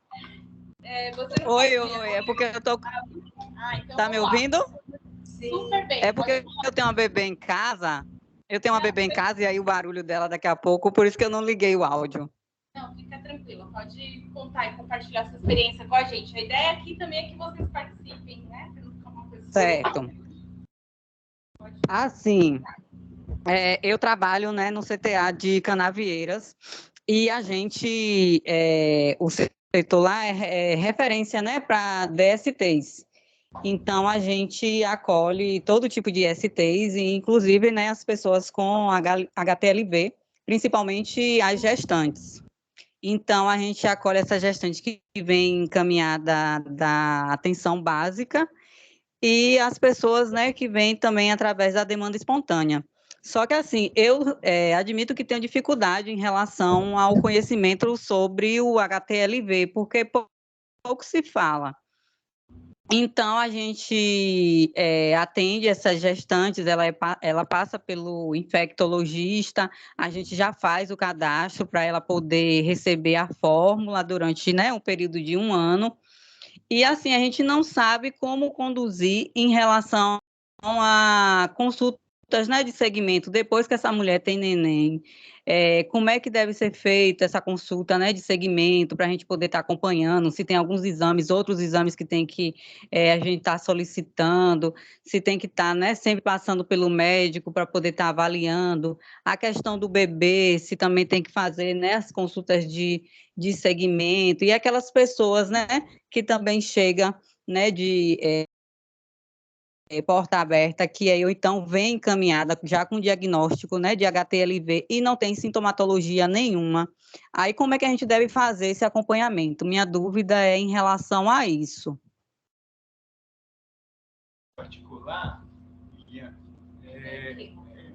Oi, é porque eu tô... Então tá me ouvindo? Sim. Super bem. É porque eu tenho uma bebê em casa, e aí o barulho dela daqui a pouco, por isso que eu não liguei o áudio. Não, fica tranquila, pode contar e compartilhar sua experiência com a gente. A ideia aqui também é que vocês participem, né? Pra não ficar uma coisa Certo. Assim, eu trabalho, né, no CTA de Canavieiras e a gente, o setor lá é referência, né, para DSTs. Então, a gente acolhe todo tipo de STs, e inclusive, né, as pessoas com HTLV, principalmente as gestantes. Então, a gente acolhe essa gestante que vem encaminhada da atenção básica e as pessoas, né, que vêm também através da demanda espontânea. Só que, assim, eu admito que tenho dificuldade em relação ao conhecimento sobre o HTLV, porque pouco se fala. Então, a gente atende essas gestantes, ela passa pelo infectologista, a gente já faz o cadastro para ela poder receber a fórmula durante, né, um período de 1 ano. E, assim, a gente não sabe como conduzir em relação a consultas, né, de segmento, depois que essa mulher tem neném. Como é que deve ser feita essa consulta, né, de segmento, para a gente poder estar acompanhando, se tem alguns exames, outros exames que tem que a gente está solicitando, se tem que estar, né, sempre passando pelo médico para poder estar avaliando, a questão do bebê, se também tem que fazer, né, as consultas de segmento, e aquelas pessoas, né, que também chegam, né, de porta aberta, que aí, ou então vem encaminhada já com diagnóstico, né, de HTLV e não tem sintomatologia nenhuma. Aí, como é que a gente deve fazer esse acompanhamento? Minha dúvida é em relação a isso. Particular,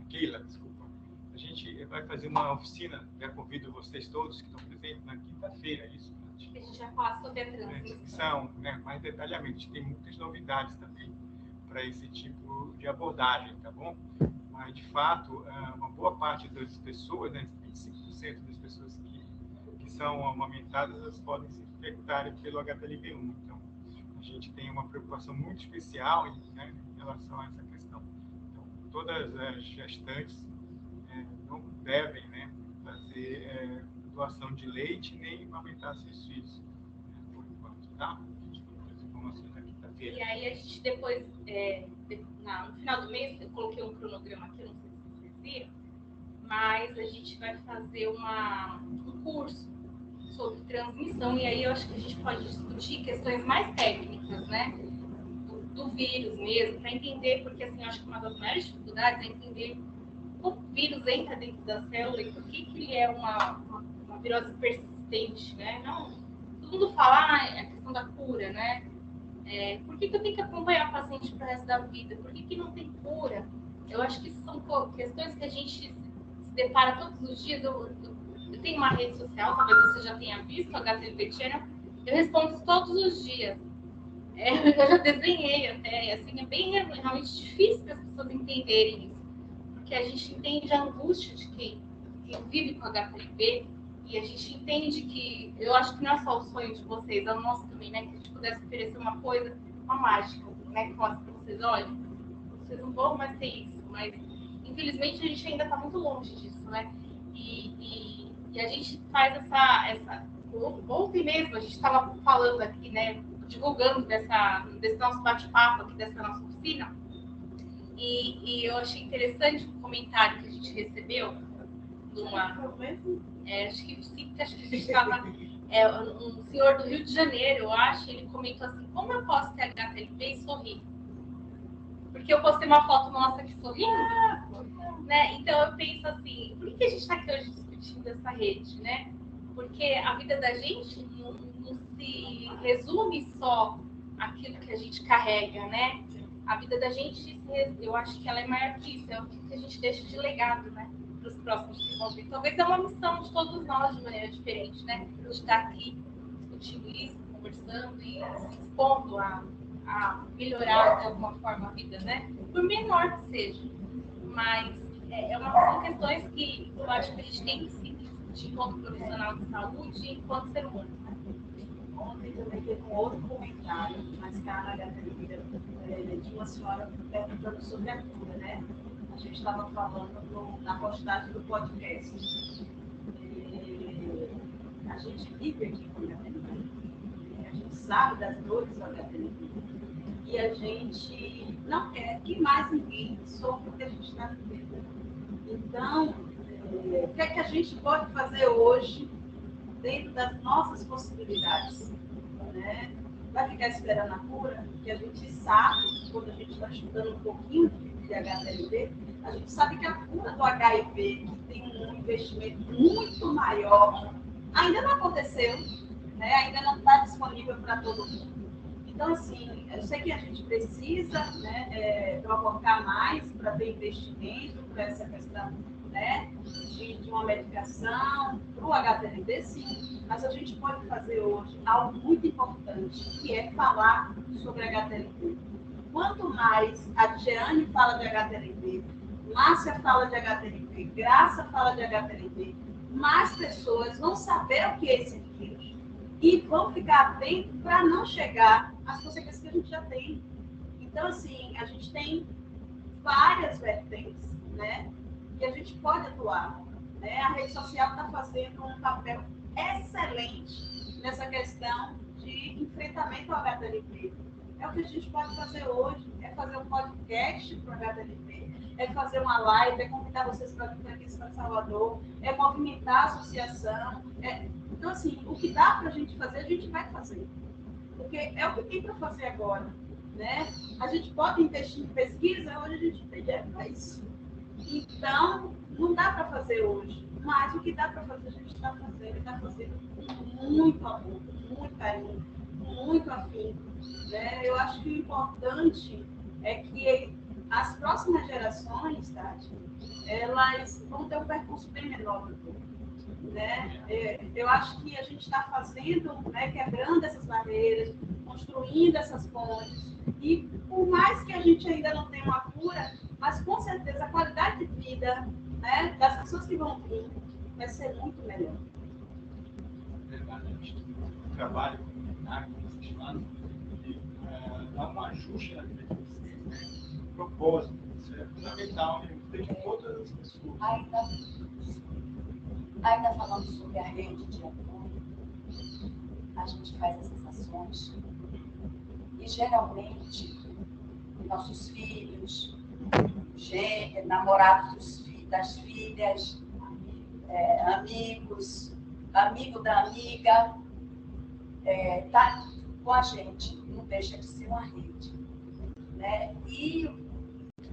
Keila, desculpa. A gente vai fazer uma oficina, já convido vocês todos que estão presentes na quinta-feira, isso. A gente vai falar sobre a transmissão, né, mais detalhadamente. Tem muitas novidades também para esse tipo de abordagem, tá bom? Mas, de fato, uma boa parte das pessoas, né, 25% das pessoas que são amamentadas, elas podem se infectar pelo HTLV1. Então, a gente tem uma preocupação muito especial, né, em relação a essa questão. Então, todas as gestantes não devem, né, fazer doação de leite nem amamentar seus filhos, por enquanto, tá? As informações na quinta-feira. E aí a gente depois, no final do mês, eu coloquei um cronograma aqui, não sei se vocês viram, mas a gente vai fazer um curso sobre transmissão, e aí eu acho que a gente pode discutir questões mais técnicas, né, do vírus mesmo, para entender, porque assim, eu acho que uma das maiores dificuldades é entender como o vírus entra dentro da célula e por que ele é uma virose persistente, né? Não, todo mundo fala a questão da cura, né? Por que eu tenho que acompanhar o paciente para o resto da vida? Por que não tem cura? Eu acho que são questões que a gente se depara todos os dias. Eu tenho uma rede social, talvez você já tenha visto, a HTLV Channel, eu respondo todos os dias. Eu já desenhei até, assim, é bem realmente difícil para as pessoas entenderem isso, porque a gente entende a angústia de quem vive com HTLV, e a gente entende que, eu acho que não é só o sonho de vocês, é o nosso também, né, que a gente pudesse oferecer uma coisa, uma mágica, né, que falasse para vocês, olha, vocês não vão mais ter isso, mas infelizmente a gente ainda está muito longe disso, né, e a gente faz essa ontem mesmo, a gente estava falando aqui, né, divulgando desse nosso bate-papo aqui, dessa nossa oficina. E eu achei interessante o comentário que a gente recebeu acho que a gente estava um senhor do Rio de Janeiro, eu acho, ele comentou assim: como eu posso ter HTLP e sorrir? Porque eu postei uma foto nossa aqui sorrindo, né? Então eu penso assim, por que a gente está aqui hoje discutindo essa rede, né? Porque a vida da gente não se resume só aquilo que a gente carrega, né? A vida da gente, eu acho que ela é maior que isso, é o que a gente deixa de legado, né? Para os próximos que vão vir. Talvez é uma missão de todos nós de maneira diferente, né? De estar aqui discutindo isso, conversando e se expondo a melhorar de alguma forma a vida, né? Por menor que seja. Mas são questões que eu acho que a gente tem que se discutir enquanto profissional de saúde e enquanto ser humano. Ontem também teve um outro comentário, mas cá na galeria, de uma senhora perguntando sobre a cura, né? A gente estava falando na postagem do podcast. A gente vive aqui com a galeria, a gente sabe das dores da galeria. E a gente não quer que mais ninguém sofra o que a gente está vivendo. Então, o que é que a gente pode fazer hoje dentro das nossas possibilidades? Né? Vai ficar esperando a cura? Porque a gente sabe, quando a gente está estudando um pouquinho de HTLV, a gente sabe que a cura do HIV, que tem um investimento muito maior, ainda não aconteceu, né? Ainda não está disponível para todo mundo. Então, assim, eu sei que a gente precisa, né, provocar mais para ter investimento para essa questão, né, de uma medicação, para o HTLV, sim, mas a gente pode fazer hoje algo muito importante, que é falar sobre HTLV. Quanto mais a Jeane fala de HTLV, Márcia fala de HTLV, Graça fala de HTLV, mais pessoas vão saber o que é esse vírus e vão ficar atentos para não chegar às consequências que a gente já tem. Então, assim, a gente tem várias vertentes, né, que a gente pode atuar. Né? A rede social está fazendo um papel excelente nessa questão de enfrentamento ao HTLV. É o que a gente pode fazer hoje, é fazer um podcast para o HTLV, é fazer uma live, é convidar vocês para vir aqui para Salvador, é movimentar a associação. Então, assim, o que dá para a gente fazer, a gente vai fazer. Porque é o que tem para fazer agora. Né? A gente pode investir em pesquisa, hoje a gente tem dinheiro para isso. Então, não dá para fazer hoje, mas o que dá para fazer, a gente está fazendo com muito amor, com muito carinho, com muito afinco. Né? Eu acho que o importante é que as próximas gerações, Tati, elas vão ter um percurso bem menor do que né? Eu acho que a gente está fazendo, né, quebrando essas barreiras, construindo essas pontes, e por mais que a gente ainda não tenha uma cura, mas com certeza a qualidade de vida, né, das pessoas que vão vir vai ser muito melhor. Verdade, o trabalho comunitário que vocês fazem dá um ajuste na vida de vocês, né? O propósito, isso é fundamental, né? De todas as pessoas. Ainda falando sobre a rede de apoio, a gente faz essas ações e geralmente nossos filhos, namorados das filhas, amigos, amigo da amiga, tá com a gente, não deixa de ser uma rede. Né? E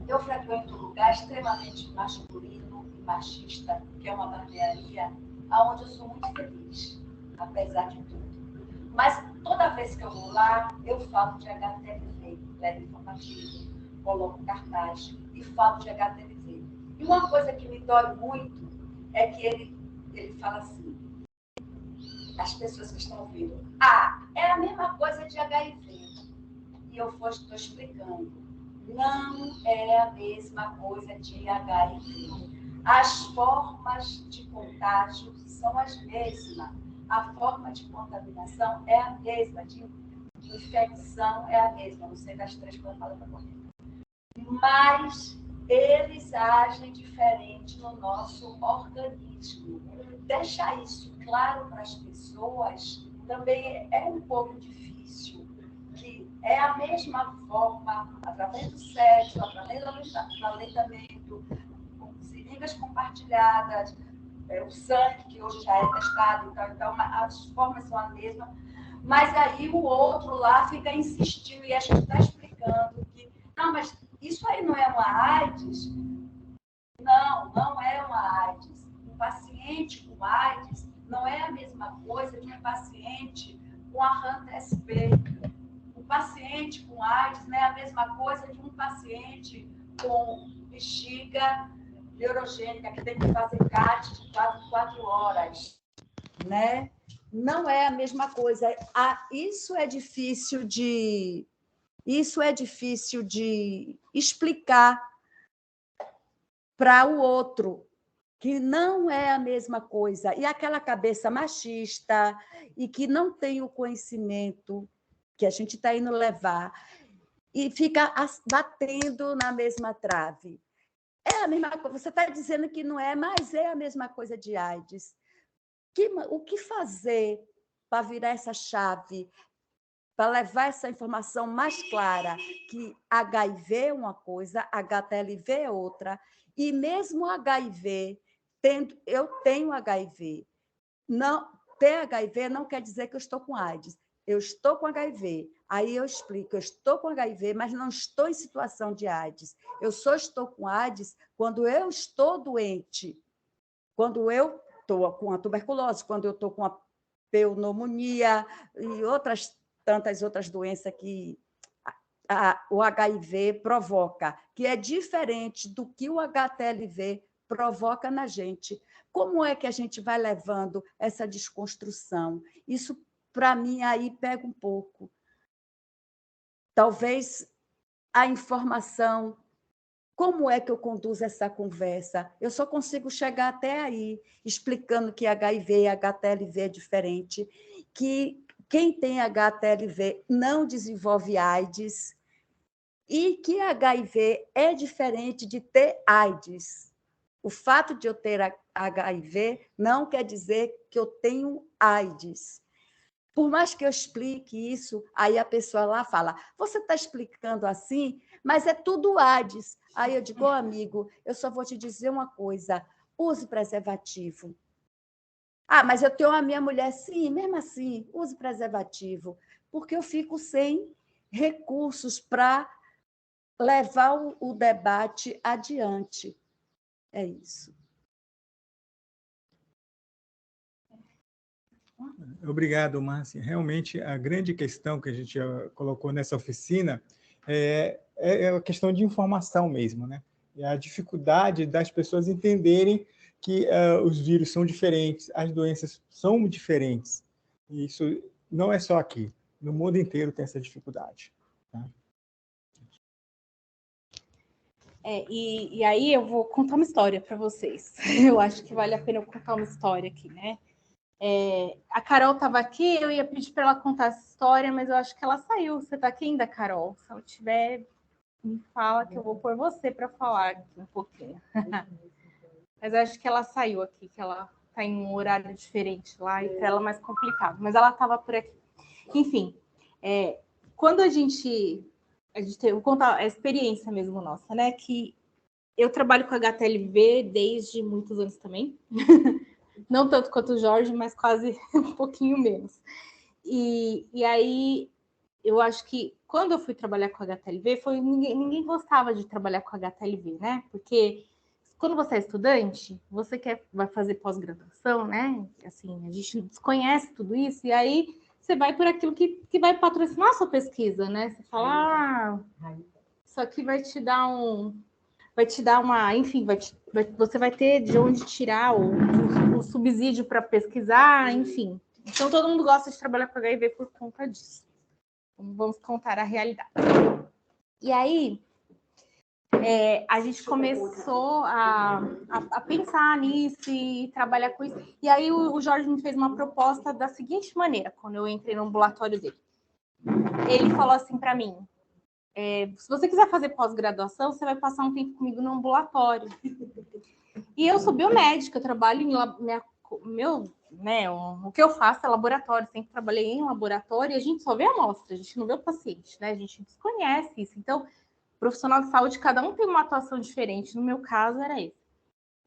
eu frequento um lugar extremamente masculino e machista, que é uma barbearia, onde eu sou muito feliz, apesar de tudo. Mas toda vez que eu vou lá, eu falo de HTLV, leve informativo, coloco cartaz e falo de HTLV. E uma coisa que me dói muito é que ele fala assim, as pessoas que estão ouvindo, é a mesma coisa de HIV. E eu estou explicando, não é a mesma coisa de HIV. As formas de contágio são as mesmas. A forma de contaminação é a mesma, de infecção é a mesma, não sei das três que eu falo para você. Mas eles agem diferente no nosso organismo. Deixar isso claro para as pessoas também é um pouco difícil, É a mesma forma, através do sexo, através do aleitamento, com seringas compartilhadas, o sangue, que hoje já é testado, então as formas são as mesmas, mas aí o outro lá fica insistindo e a gente está explicando que, não, mas isso aí não é uma AIDS? Não, não é uma AIDS. Um paciente com AIDS não é a mesma coisa de um paciente com a HANT-SP. Um paciente com AIDS não é a mesma coisa de um paciente com bexiga neurogênica, que tem que fazer CAT de 4 horas, né? Não é a mesma coisa. Isso é difícil de explicar para o outro, que não é a mesma coisa. E aquela cabeça machista e que não tem o conhecimento que a gente está indo levar e fica batendo na mesma trave. É a mesma coisa. Você está dizendo que não é, mas é a mesma coisa de AIDS. O que fazer para virar essa chave, para levar essa informação mais clara, que HIV é uma coisa, HTLV é outra, e mesmo HIV, eu tenho HIV. Não, ter HIV não quer dizer que eu estou com AIDS. Eu estou com HIV. Aí eu explico, eu estou com HIV, mas não estou em situação de AIDS. Eu só estou com AIDS quando eu estou doente, quando eu estou com a tuberculose, quando eu estou com a pneumonia e tantas outras doenças que o HIV provoca, que é diferente do que o HTLV provoca na gente. Como é que a gente vai levando essa desconstrução? Isso, para mim, aí pega um pouco. Talvez a informação. Como é que eu conduzo essa conversa? Eu só consigo chegar até aí, explicando que HIV e HTLV é diferente, que quem tem HTLV não desenvolve AIDS e que HIV é diferente de ter AIDS. O fato de eu ter HIV não quer dizer que eu tenho AIDS. Por mais que eu explique isso, aí a pessoa lá fala, você está explicando assim, mas é tudo AIDS. Aí eu digo, amigo, eu só vou te dizer uma coisa, use preservativo. Ah, mas eu tenho a minha mulher, sim, mesmo assim, use preservativo, porque eu fico sem recursos para levar o debate adiante. É isso. Obrigado, Márcia. Realmente, a grande questão que a gente colocou nessa oficina é a questão de informação mesmo, né? É a dificuldade das pessoas entenderem que os vírus são diferentes, as doenças são diferentes. E isso não é só aqui. No mundo inteiro tem essa dificuldade. Tá? E aí eu vou contar uma história para vocês. Eu acho que vale a pena eu contar uma história aqui, né? A Carol estava aqui, eu ia pedir para ela contar essa história, mas eu acho que ela saiu. Você está aqui ainda, Carol? Se ela tiver, me fala que eu vou pôr você para falar aqui um pouquinho. Mas eu acho que ela saiu aqui, que ela está em um horário diferente lá e para ela é mais complicado. Mas ela estava por aqui. Enfim, quando a gente teve, vou contar a experiência mesmo nossa, né? Que eu trabalho com HTLV desde muitos anos também. Não tanto quanto o Jorge, mas quase um pouquinho menos. E aí, eu acho que quando eu fui trabalhar com HTLV, ninguém gostava de trabalhar com HTLV, né? Porque quando você é estudante, você vai fazer pós-graduação, né? Assim, a gente desconhece tudo isso, e aí você vai por aquilo que vai patrocinar a sua pesquisa, né? Você fala, isso aqui vai te dar uma, enfim, você vai ter de onde tirar o subsídio para pesquisar, enfim. Então, todo mundo gosta de trabalhar com HIV por conta disso. Então, vamos contar a realidade. E aí, a gente começou a pensar nisso e trabalhar com isso. E aí, o Jorge me fez uma proposta da seguinte maneira, quando eu entrei no ambulatório dele. Ele falou assim para mim, se você quiser fazer pós-graduação, você vai passar um tempo comigo no ambulatório. E eu sou biomédica, eu trabalho né? O que eu faço é laboratório, sempre trabalhei em laboratório e a gente só vê a amostra, a gente não vê o paciente, né? A gente desconhece isso. Então, profissional de saúde, cada um tem uma atuação diferente. No meu caso, era esse.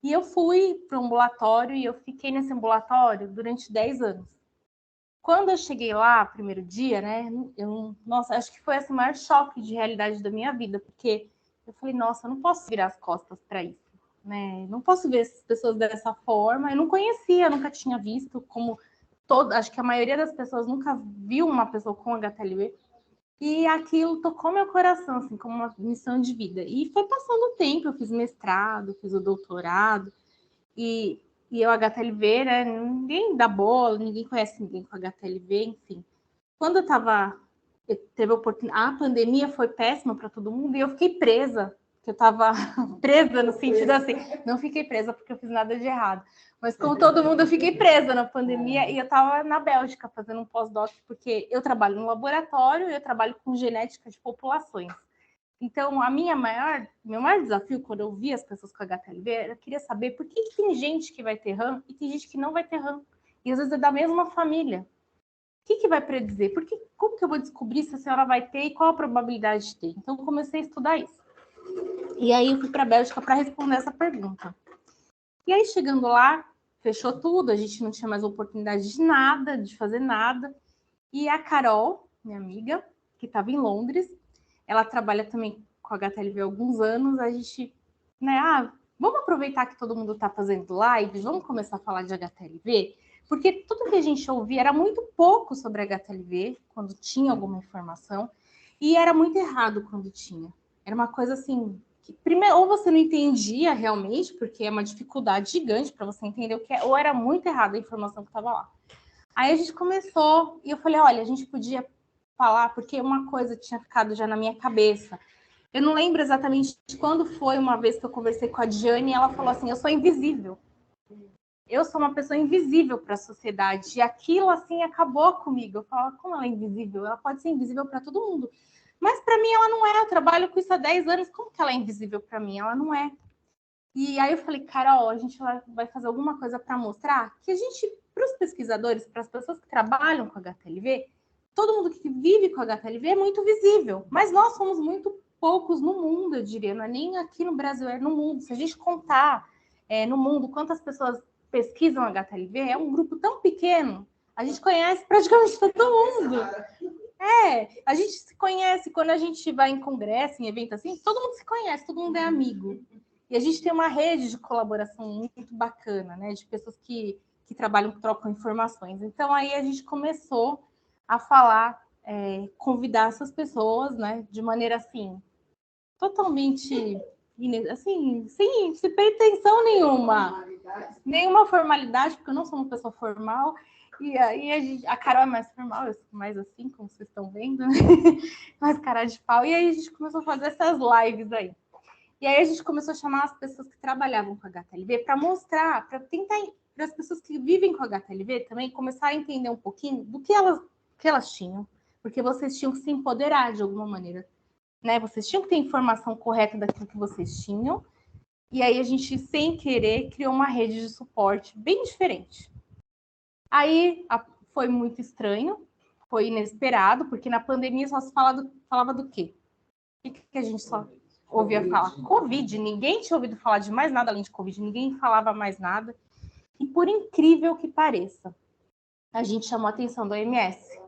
E eu fui para um ambulatório e eu fiquei nesse ambulatório durante 10 anos. Quando eu cheguei lá, primeiro dia, né? Nossa, acho que foi esse maior choque de realidade da minha vida, porque eu falei, nossa, eu não posso virar as costas para isso, né? Não posso ver essas pessoas dessa forma. Eu não conhecia, nunca tinha visto, como acho que a maioria das pessoas nunca viu uma pessoa com HTLV. E aquilo tocou meu coração, assim, como uma missão de vida. E foi passando o tempo, eu fiz mestrado, fiz o doutorado, e o HTLV, né, ninguém dá bola, ninguém conhece ninguém com HTLV, enfim. Quando teve a oportunidade, a pandemia foi péssima para todo mundo, e eu fiquei presa, porque eu estava presa no sentido assim, não fiquei presa porque eu fiz nada de errado, mas como todo mundo, eu fiquei presa na pandemia e eu estava na Bélgica fazendo um pós-doc, porque eu trabalho no laboratório e eu trabalho com genética de populações. Então, meu maior desafio, quando eu vi as pessoas com HTLV, eu queria saber por que tem gente que vai ter RAM e tem gente que não vai ter RAM. E às vezes é da mesma família. O que vai predizer? Como que eu vou descobrir se a senhora vai ter e qual a probabilidade de ter? Então, eu comecei a estudar isso. E aí, eu fui para a Bélgica para responder essa pergunta. E aí, chegando lá, fechou tudo, a gente não tinha mais oportunidade de nada, de fazer nada. E a Carol, minha amiga, que estava em Londres, ela trabalha também com HTLV há alguns anos, a gente, né, vamos aproveitar que todo mundo está fazendo lives, vamos começar a falar de HTLV? Porque tudo que a gente ouvia era muito pouco sobre HTLV, quando tinha alguma informação, e era muito errado quando tinha. Era uma coisa assim, que primeiro, ou você não entendia realmente, porque é uma dificuldade gigante para você entender o que é, ou era muito errada a informação que estava lá. Aí a gente começou, e eu falei, olha, a gente podia falar, porque uma coisa tinha ficado já na minha cabeça. Eu não lembro exatamente quando foi uma vez que eu conversei com a Diane, e ela falou assim, eu sou invisível. Eu sou uma pessoa invisível para a sociedade. E aquilo, assim, acabou comigo. Eu falava, como ela é invisível? Ela pode ser invisível para todo mundo. Mas para mim ela não é. Eu trabalho com isso há 10 anos. Como que ela é invisível para mim? Ela não é. E aí eu falei, Carol, a gente vai fazer alguma coisa para mostrar que a gente, para os pesquisadores, para as pessoas que trabalham com HTLV, todo mundo que vive com HTLV é muito visível. Mas nós somos muito poucos no mundo, eu diria. Não é nem aqui no Brasil, é no mundo. Se a gente contar no mundo quantas pessoas pesquisam HTLV, é um grupo tão pequeno, a gente conhece praticamente todo mundo. A gente se conhece quando a gente vai em congresso, em evento assim, todo mundo se conhece, todo mundo é amigo. E a gente tem uma rede de colaboração muito bacana, né, de pessoas que trabalham, que trocam informações. Então, aí a gente começou a falar, convidar essas pessoas, né, de maneira assim, totalmente, assim, sem pretensão nenhuma formalidade, porque eu não sou uma pessoa formal, e aí a Carol é mais formal, eu sou mais assim, como vocês estão vendo, né? Mais cara de pau, e aí a gente começou a fazer essas lives aí. E aí a gente começou a chamar as pessoas que trabalhavam com HTLV para mostrar, para tentar, para as pessoas que vivem com HTLV também começar a entender um pouquinho do que elas tinham, porque vocês tinham que se empoderar de alguma maneira, né? Vocês tinham que ter informação correta daquilo que vocês tinham, e aí a gente, sem querer, criou uma rede de suporte bem diferente. Aí foi muito estranho, foi inesperado, porque na pandemia só se falava do quê? O que a gente só ouvia falar? Covid. Ninguém tinha ouvido falar de mais nada além de Covid, ninguém falava mais nada. E por incrível que pareça, a gente chamou a atenção da OMS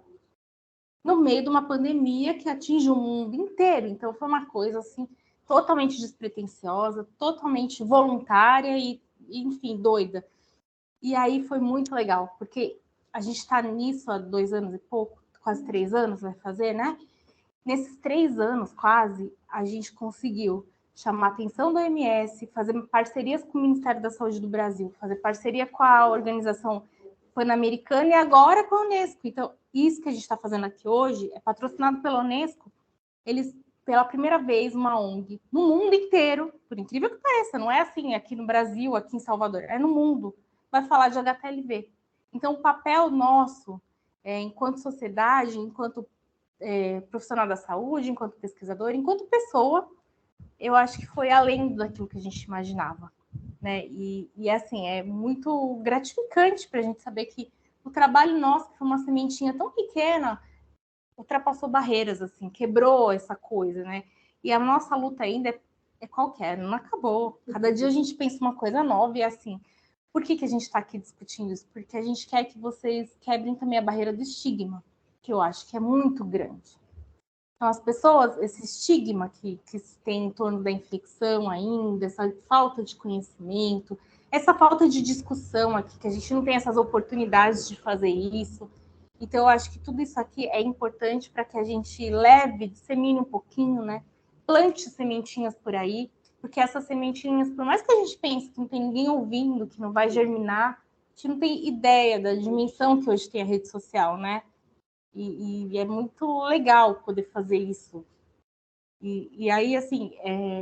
no meio de uma pandemia que atinge o mundo inteiro. Então foi uma coisa assim totalmente despretensiosa, totalmente voluntária e enfim, doida. E aí foi muito legal, porque a gente está nisso há 2 anos e pouco, quase 3 anos vai fazer, né? Nesses 3 anos, quase, a gente conseguiu chamar a atenção da OMS, fazer parcerias com o Ministério da Saúde do Brasil, fazer parceria com a Organização Pan-Americana e agora com a Unesco. Então, isso que a gente está fazendo aqui hoje é patrocinado pela Unesco. Eles, pela primeira vez, uma ONG no mundo inteiro, por incrível que pareça, não é assim aqui no Brasil, aqui em Salvador, é no mundo, vai falar de HTLV. Então, o papel nosso, enquanto sociedade, enquanto profissional da saúde, enquanto pesquisador, enquanto pessoa, eu acho que foi além daquilo que a gente imaginava, né? E assim, é muito gratificante para a gente saber que o trabalho nosso, que foi uma sementinha tão pequena, ultrapassou barreiras, assim, quebrou essa coisa, né? E a nossa luta ainda é qualquer, não acabou. Cada dia a gente pensa uma coisa nova e assim, por que a gente está aqui discutindo isso? Porque a gente quer que vocês quebrem também a barreira do estigma, que eu acho que é muito grande. Então, as pessoas, esse estigma que se tem em torno da infecção ainda, essa falta de conhecimento, essa falta de discussão aqui, que a gente não tem essas oportunidades de fazer isso. Então, eu acho que tudo isso aqui é importante para que a gente leve, dissemine um pouquinho, né? Plante sementinhas por aí, porque essas sementinhas, por mais que a gente pense que não tem ninguém ouvindo, que não vai germinar, a gente não tem ideia da dimensão que hoje tem a rede social, né? E é muito legal poder fazer isso. E aí, assim,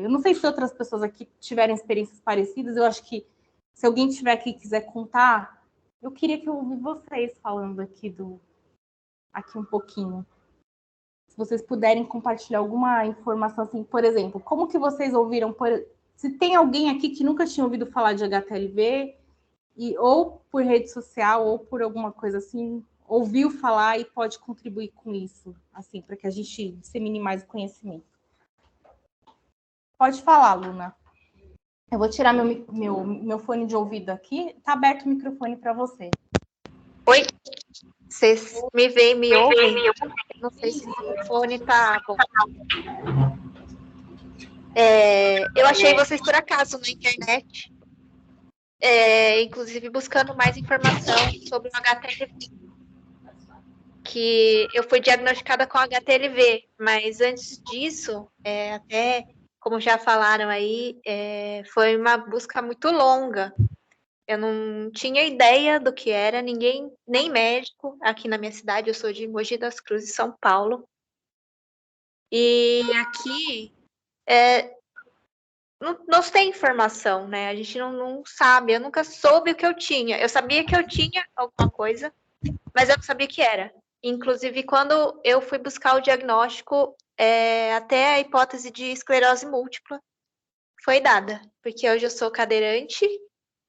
eu não sei se outras pessoas aqui tiverem experiências parecidas, eu acho que se alguém tiver aqui e quiser contar, eu queria que eu ouvisse vocês falando aqui um pouquinho. Se vocês puderem compartilhar alguma informação, assim, por exemplo, como que vocês ouviram, se tem alguém aqui que nunca tinha ouvido falar de HTLV, ou por rede social, ou por alguma coisa assim, ouviu falar e pode contribuir com isso, assim, para que a gente dissemine mais o conhecimento. Pode falar, Luna. Eu vou tirar meu fone de ouvido aqui. Está aberto o microfone para você. Oi? Vocês me veem, me ouvem? Não sei se o fone tá bom. Eu achei vocês por acaso na internet, inclusive buscando mais informação sobre o HTLV. Que eu fui diagnosticada com HTLV, mas antes disso, até como já falaram aí, foi uma busca muito longa. Eu não tinha ideia do que era, ninguém, nem médico, aqui na minha cidade, eu sou de Mogi das Cruzes, São Paulo. E aqui não tem informação, né? A gente não sabe, eu nunca soube o que eu tinha. Eu sabia que eu tinha alguma coisa, mas eu não sabia o que era. Inclusive, quando eu fui buscar o diagnóstico, até a hipótese de esclerose múltipla foi dada, porque hoje eu sou cadeirante,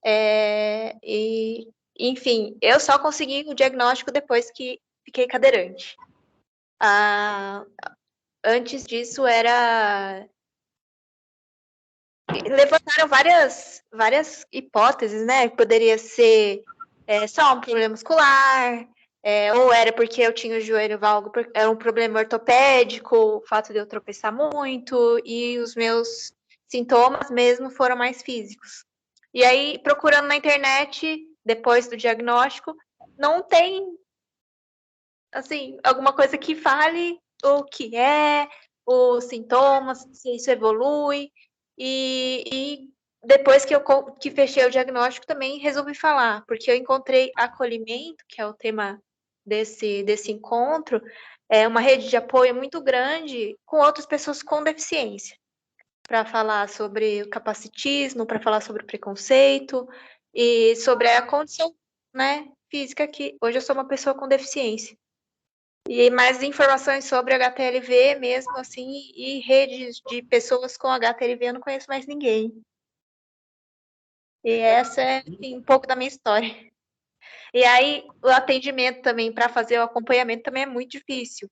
e, enfim, eu só consegui o diagnóstico depois que fiquei cadeirante. Antes disso, levantaram várias hipóteses, né? Poderia ser só um problema muscular, ou era porque eu tinha o joelho valgo, era um problema ortopédico, o fato de eu tropeçar muito, e os meus sintomas mesmo foram mais físicos. E aí, procurando na internet, depois do diagnóstico, não tem, assim, alguma coisa que fale o que é, os sintomas, se isso evolui, e depois que fechei o diagnóstico, também resolvi falar, porque eu encontrei acolhimento, que é o tema desse encontro, uma rede de apoio muito grande com outras pessoas com deficiência, para falar sobre o capacitismo, para falar sobre o preconceito e sobre a condição, né, física, que hoje eu sou uma pessoa com deficiência. E mais informações sobre HTLV mesmo, assim, e redes de pessoas com HTLV, eu não conheço mais ninguém. E essa é, assim, um pouco da minha história. E aí, o atendimento também, para fazer o acompanhamento, também é muito difícil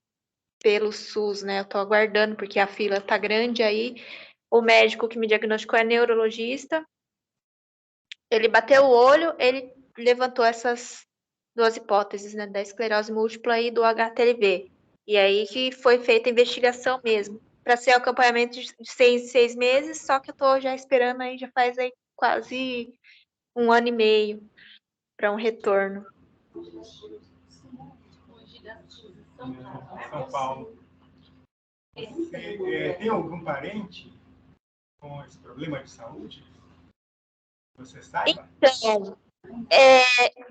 pelo SUS, né? Eu estou aguardando, porque a fila está grande aí. O médico que me diagnosticou é neurologista. Ele bateu o olho, ele levantou essas duas hipóteses, né? Da esclerose múltipla e do HTLV. E aí que foi feita a investigação mesmo, para ser o acompanhamento de 6 meses, só que eu estou já esperando aí, já faz aí quase 1 ano e meio para um retorno. São Paulo. Você tem algum parente com esse problema de saúde? Você saiba? Então,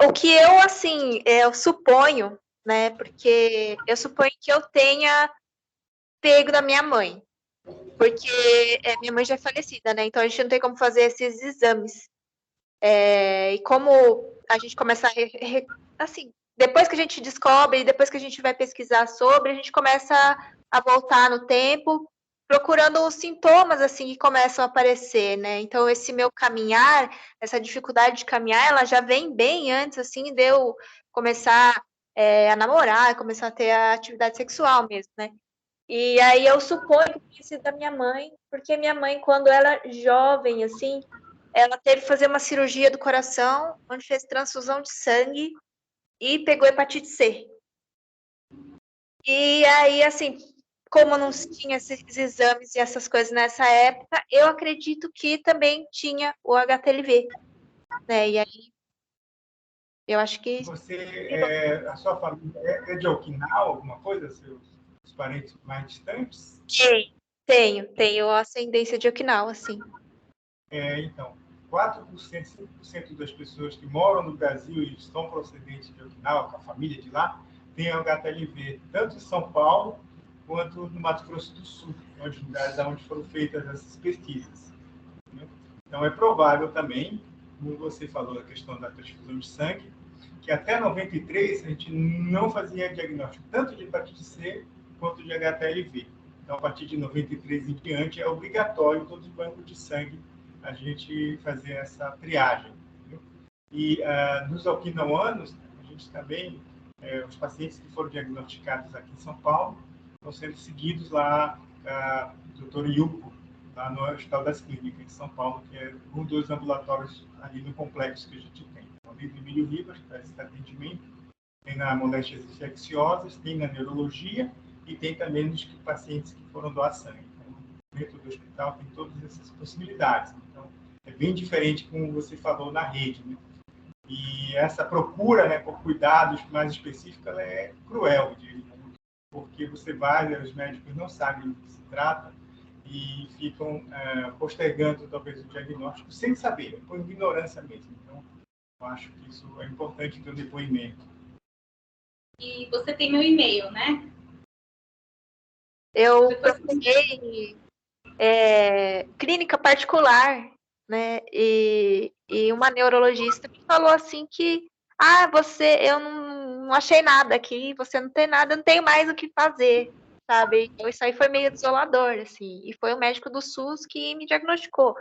o que eu, assim, eu suponho, né, porque eu suponho que eu tenha pego da minha mãe, porque minha mãe já é falecida, né, então a gente não tem como fazer esses exames. E como a gente começa assim, depois que a gente descobre, depois que a gente vai pesquisar sobre, a gente começa a voltar no tempo procurando os sintomas, assim, que começam a aparecer, né? Então, esse meu caminhar, essa dificuldade de caminhar, ela já vem bem antes, assim, de eu começar a namorar, começar a ter a atividade sexual mesmo, né? E aí eu suponho que tenha sido da minha mãe, porque minha mãe, quando ela jovem, assim, ela teve que fazer uma cirurgia do coração, onde fez transfusão de sangue e pegou hepatite C. E aí, assim, como não tinha esses exames e essas coisas nessa época, eu acredito que também tinha o HTLV, né? E aí, eu acho que A sua família é de Okinawa, alguma coisa? Seus parentes mais distantes? tenho ascendência de Okinawa, sim. Então, 4%, 5% das pessoas que moram no Brasil e estão procedentes de Okinawa, com a família de lá, tem HTLV, tanto em São Paulo quanto no Mato Grosso do Sul, lugares onde foram feitas essas pesquisas. Então, é provável também, como você falou, a questão da transfusão de sangue, que até 93 a gente não fazia diagnóstico tanto de hepatite C quanto de HTLV. Então, a partir de 93 em diante, é obrigatório todos os bancos de sangue a gente fazer essa triagem. Entendeu? E nos okinawanos, a gente também, os pacientes que foram diagnosticados aqui em São Paulo, estão sendo seguidos lá, Dr. Yuko, lá no Hospital das Clínicas de São Paulo, que é um dos ambulatórios ali no complexo que a gente tem. Então, ali do Emílio Ribas, que faz esse atendimento, tem na moléstias infecciosas, tem na neurologia e tem também nos pacientes que foram doar sangue. Então, dentro do hospital tem todas essas possibilidades. Então, é bem diferente como você falou na rede, né? E essa procura, né, por cuidados mais específicos, ela é cruel, eu diria, porque você vai, os médicos não sabem do que se trata e ficam postergando talvez o diagnóstico sem saber, por ignorância mesmo. Então, eu acho que isso é importante do depoimento. E você tem meu e-mail, né? Eu procurei clínica particular, né? E uma neurologista me falou assim que eu não achei nada aqui, você não tem nada, não tem mais o que fazer, sabe? Então, isso aí foi meio desolador, assim. E foi o médico do SUS que me diagnosticou.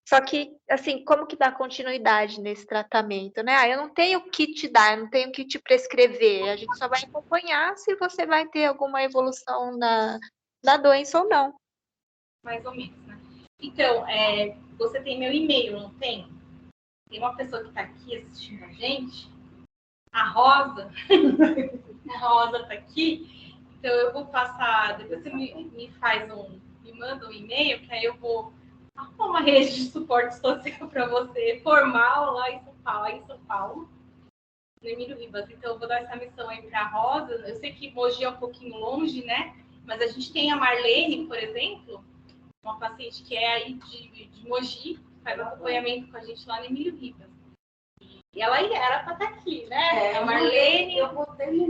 Só que, assim, como que dá continuidade nesse tratamento, né? Eu não tenho o que te dar, eu não tenho o que te prescrever. A gente só vai acompanhar se você vai ter alguma evolução da doença ou não. Mais ou menos, né? Então, você tem meu e-mail, não tem? Tem uma pessoa que está aqui assistindo a gente, a Rosa. A Rosa está aqui. Então, eu vou passar, depois você me manda um e-mail, que aí eu vou arrumar uma rede de suporte social para você, formal lá em São Paulo, no Emílio Ribas. Então, eu vou dar essa missão aí para a Rosa. Eu sei que Mogi é um pouquinho longe, né? Mas a gente tem a Marlene, por exemplo, uma paciente que é aí de Mogi, faz acompanhamento com a gente lá no Emílio Ribas. E ela era para estar aqui, né? A Marlene. Eu botei no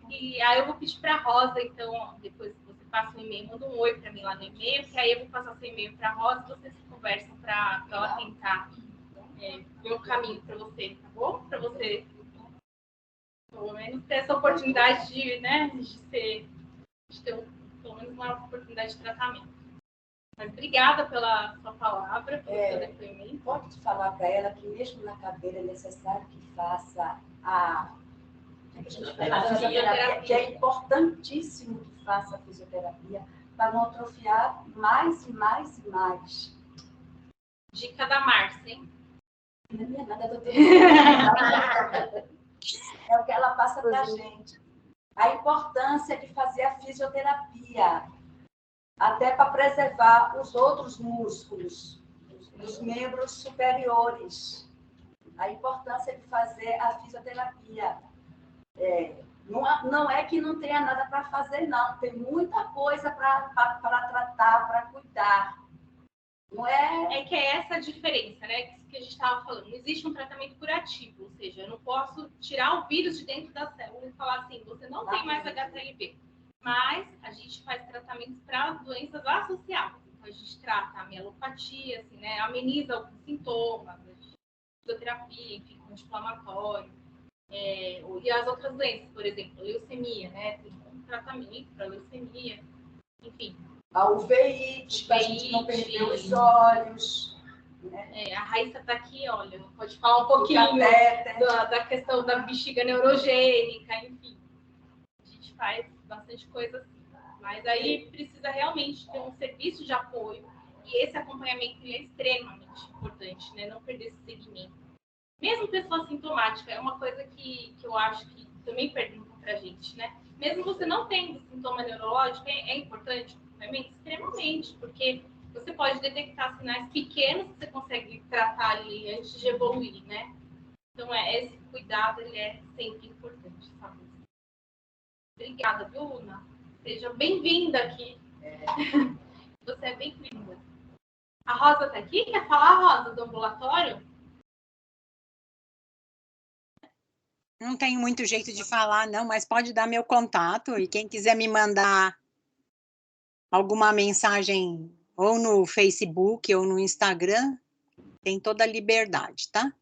E aí eu vou pedir para a Rosa, então, depois você passa um e-mail, manda um oi para mim lá no e-mail, que aí eu vou passar seu e-mail para a Rosa e vocês conversam para ela tentar ver um caminho para você, tá bom? Para você, pelo menos, ter essa oportunidade de, né, de ter pelo menos uma oportunidade de tratamento. Mas obrigada pela sua palavra, pelo seu depoimento. Pode falar para ela que mesmo na cadeira é necessário que faça a fisioterapia, que é importantíssimo que faça a fisioterapia para não atrofiar mais e mais e mais. Dica da Márcia, hein? Não é minha nada, doutora. É o que ela passa para a gente. A importância de fazer a fisioterapia, até para preservar os outros músculos, os membros superiores. A importância de fazer a fisioterapia. Não é que não tenha nada para fazer, não. Tem muita coisa para tratar, para cuidar. Não é... É que é essa a diferença, né? Que a gente estava falando. Não existe um tratamento curativo, ou seja, eu não posso tirar o vírus de dentro da célula e falar assim, você não tem mais HTLV. Mas a gente faz tratamentos para doenças associadas. Então, a gente trata a mielopatia, assim, né? Ameniza alguns sintomas, fisioterapia, enfim, anti-inflamatório. E as outras doenças, por exemplo, leucemia, né? Tem um tratamento para leucemia. A uveíte, para a gente não perder os olhos. Né? A Raíssa está aqui, olha, pode falar um pouquinho da questão da bexiga neurogênica, enfim. A gente faz bastante coisa assim. Mas aí precisa realmente ter um serviço de apoio. E esse acompanhamento é extremamente importante, né? Não perder esse segmento. Mesmo pessoa sintomática, é uma coisa que eu acho que também perguntam para a gente, né? Mesmo você não tendo sintoma neurológico, é importante o acompanhamento? Extremamente, porque você pode detectar sinais pequenos que você consegue tratar ali antes de evoluir, né? Então, esse cuidado, ele é sempre importante, sabe? Obrigada, viu, Luna? Seja bem-vinda aqui. Você é bem-vinda. A Rosa está aqui? Quer falar, Rosa, do ambulatório? Não tenho muito jeito de falar, não, mas pode dar meu contato e quem quiser me mandar alguma mensagem ou no Facebook ou no Instagram, tem toda a liberdade, tá?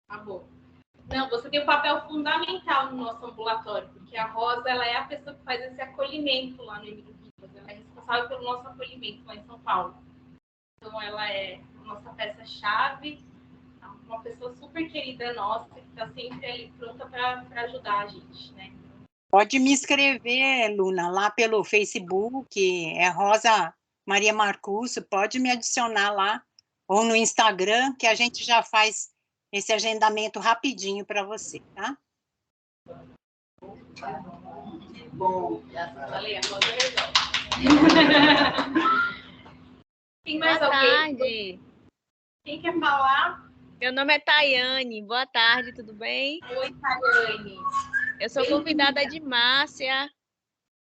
Tá bom. Não, você tem um papel fundamental no nosso ambulatório, porque a Rosa, ela é a pessoa que faz esse acolhimento lá no Emílio Ribas. Ela é responsável pelo nosso acolhimento lá em São Paulo. Então, ela é a nossa peça-chave, uma pessoa super querida nossa, que está sempre ali pronta para ajudar a gente, né? Pode me escrever, Luna, lá pelo Facebook, é Rosa Maria Marcusso, pode me adicionar lá, ou no Instagram, que a gente já faz esse agendamento rapidinho para você, tá? Que bom. Falei, a Rosa resolve. Tem mais Boa alguém? tarde. Quem quer falar? Meu nome é Tayane. Boa tarde, tudo bem? Oi, Tayane. Eu sou convidada de Márcia.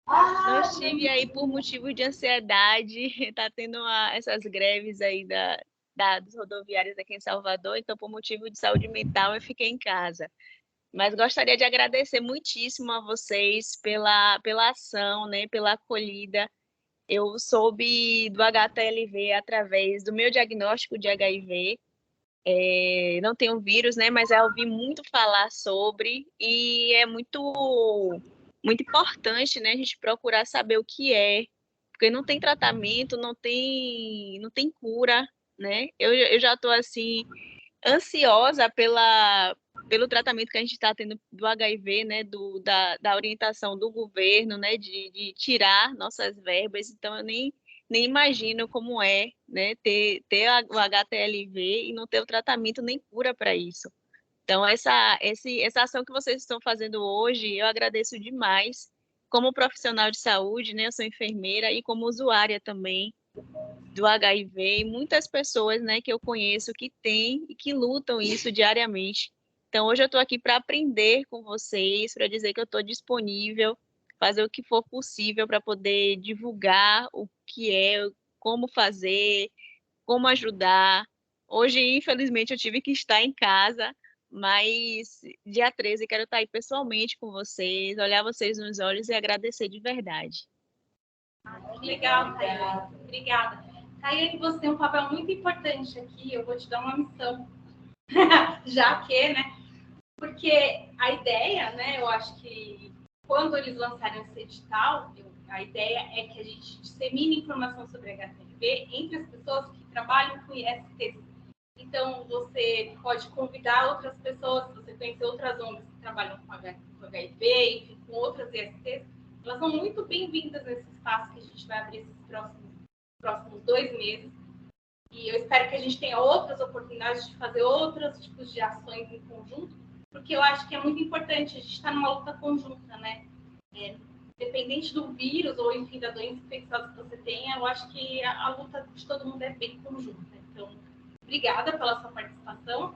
Não estive aí por motivos de ansiedade. Está tendo essas greves aí dos rodoviários aqui em Salvador, então por motivo de saúde mental eu fiquei em casa. Mas gostaria de agradecer muitíssimo a vocês pela ação, né, pela acolhida. Eu soube do HTLV através do meu diagnóstico de HIV. Não tenho vírus, né? Mas eu ouvi muito falar sobre e é muito importante, né? A gente procurar saber o que é, porque não tem tratamento, não tem cura, né? Eu já estou assim ansiosa pelo tratamento que a gente está tendo do HIV, né? Da orientação do governo, né? De tirar nossas verbas. Então eu nem imagino como é, né, ter o HTLV e não ter o tratamento nem cura para isso. Então, essa ação que vocês estão fazendo hoje, eu agradeço demais. Como profissional de saúde, né, eu sou enfermeira e como usuária também do HIV, e muitas pessoas, né, que eu conheço que têm e que lutam isso diariamente. Então, hoje eu estou aqui para aprender com vocês, para dizer que eu estou disponível, fazer o que for possível para poder divulgar o que é, como fazer, como ajudar. Hoje, infelizmente, eu tive que estar em casa, mas dia 13 quero estar aí pessoalmente com vocês, olhar vocês nos olhos e agradecer de verdade. Que legal, Tayane. Obrigada. Tayane, você tem um papel muito importante aqui, eu vou te dar uma missão. Já que, né? Porque a ideia, né, eu acho que quando eles lançaram esse edital, a ideia é que a gente dissemine informação sobre HTLV entre as pessoas que trabalham com ISTs. Então, você pode convidar outras pessoas, se você conhecer outras ONGs que trabalham com HIV, enfim, com outras ISTs, elas são muito bem-vindas nesse espaço que a gente vai abrir esses próximos 2 meses. E eu espero que a gente tenha outras oportunidades de fazer outros tipos de ações em conjunto, porque eu acho que é muito importante, a gente está numa luta conjunta, né? Independente do vírus ou, enfim, da doença infecciosa que você tenha, eu acho que a luta de todo mundo é bem conjunta. Então, obrigada pela sua participação.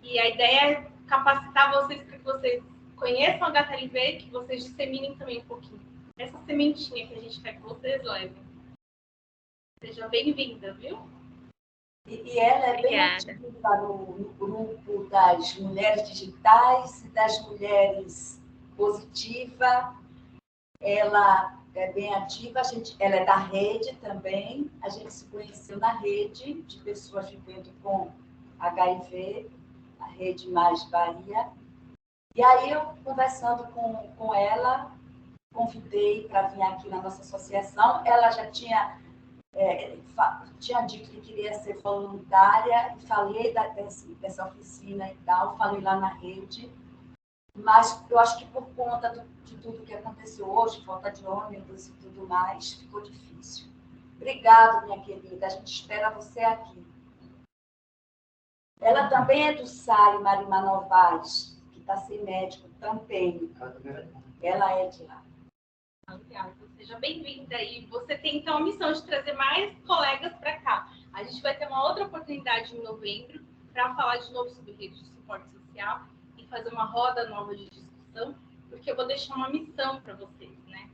E a ideia é capacitar vocês para que vocês conheçam a HTLV, que vocês disseminem também um pouquinho. Essa sementinha que a gente quer que vocês levem. Seja bem-vinda, viu? E ela é bem ativa no grupo das mulheres digitais e das mulheres positivas. Ela é bem ativa, ela é da rede também. A gente se conheceu na rede de pessoas vivendo com HIV, a Rede Mais Bahia. E aí, eu conversando com ela, convidei para vir aqui na nossa associação. Ela já tinha dito que queria ser voluntária, e falei dessa oficina e tal, falei lá na rede, mas eu acho que por conta de tudo que aconteceu hoje, falta de ônibus e tudo mais, ficou difícil. Obrigada, minha querida, a gente espera você aqui. Ela também é do SAI, Marima Novaes, que está sem médico também. Ela é de lá. Obrigada, seja bem-vinda. E você tem, então, a missão de trazer mais colegas para cá. A gente vai ter uma outra oportunidade em novembro para falar de novo sobre rede de suporte social e fazer uma roda nova de discussão, porque eu vou deixar uma missão para vocês, né?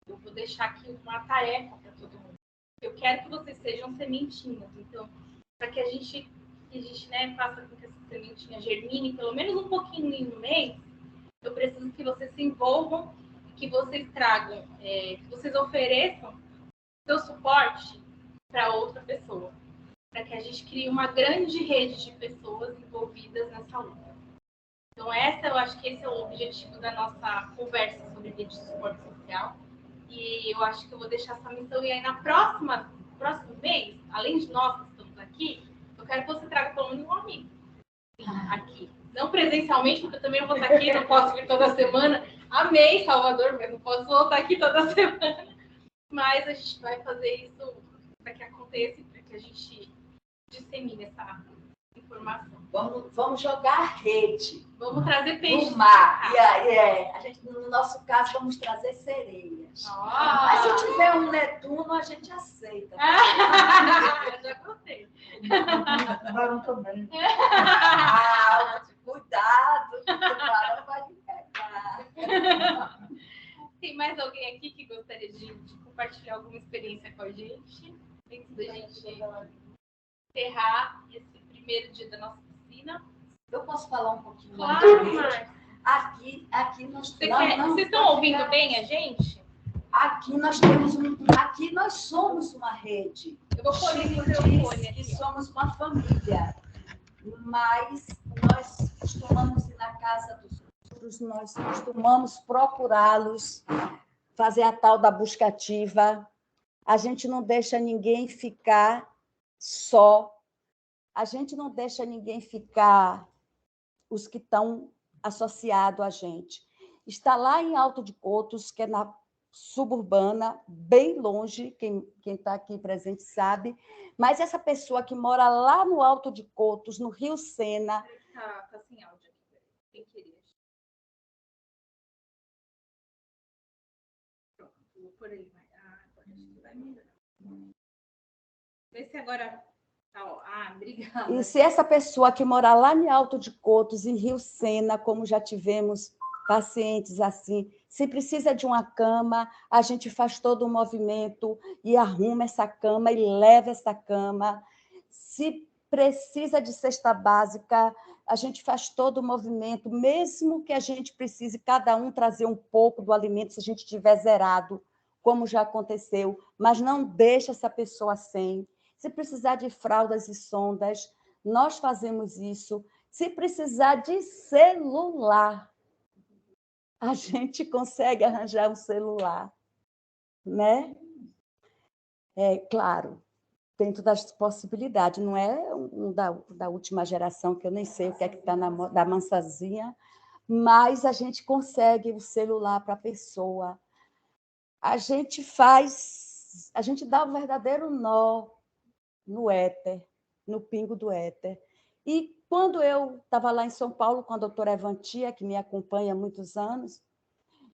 Eu vou deixar aqui uma tarefa para todo mundo. Eu quero que vocês sejam sementinhas. Então, para que a gente né, faça com que essa sementinha germine pelo menos um pouquinho no mês, eu preciso que vocês se envolvam, que vocês tragam, que vocês ofereçam seu suporte para outra pessoa, para que a gente crie uma grande rede de pessoas envolvidas nessa luta. Então, eu acho que esse é o objetivo da nossa conversa sobre rede de suporte social. E eu acho que eu vou deixar essa missão. E aí, próximo mês, além de nós que estamos aqui, eu quero que você traga pelo menos um amigo aqui. Não presencialmente, porque eu também não vou estar aqui, não posso vir toda semana. Amei Salvador, mas não posso voltar aqui toda semana. Mas a gente vai fazer isso para que aconteça, para que a gente dissemine essa informação. Vamos jogar rede. Vamos trazer peixe no mar. A gente, no nosso caso, vamos trazer sereias. Mas se tiver um Netuno, a gente aceita. Já gostei. Tubarão também. Cuidado, o tubarão vai me pegar. Tem mais alguém aqui que gostaria de compartilhar alguma experiência com a gente? Antes da gente encerrar esse primeiro dia da nossa oficina. Eu posso falar um pouquinho mais? Claro, Márcia. Aqui nós Vocês estão ouvindo bem a gente? Aqui nós temos aqui nós somos uma rede. Eu vou pôr o microfone aqui. Somos uma família. Mas nós costumamos ir na casa dos outros, nós costumamos procurá-los, fazer a tal da busca ativa. A gente não deixa ninguém ficar só. A gente não deixa ninguém ficar, os que estão associados a gente. Está lá em Alto de Cotos, que é na suburbana, bem longe, quem está aqui presente sabe, mas essa pessoa que mora lá no Alto de Cotos, no Rio Sena... Está sem áudio aqui, sem querer. Pronto, vou por aí. Agora acho que vai melhorar. Vê se agora... obrigada. E se essa pessoa que mora lá em Alto de Cotos, em Rio Sena, como já tivemos pacientes assim, se precisa de uma cama, a gente faz todo o movimento e arruma essa cama e leva essa cama. Se precisa de cesta básica, a gente faz todo o movimento, mesmo que a gente precise cada um trazer um pouco do alimento, se a gente tiver zerado, como já aconteceu, mas não deixa essa pessoa sem. Se precisar de fraldas e sondas, nós fazemos isso. Se precisar de celular, a gente consegue arranjar um celular, né? É claro, dentro das possibilidades. Não é um da última geração, que eu nem sei o que é que está da mansazinha, mas a gente consegue o celular para a pessoa. A gente dá um verdadeiro nó no éter, no pingo do éter. E quando eu estava lá em São Paulo com a doutora Evantia, que me acompanha há muitos anos,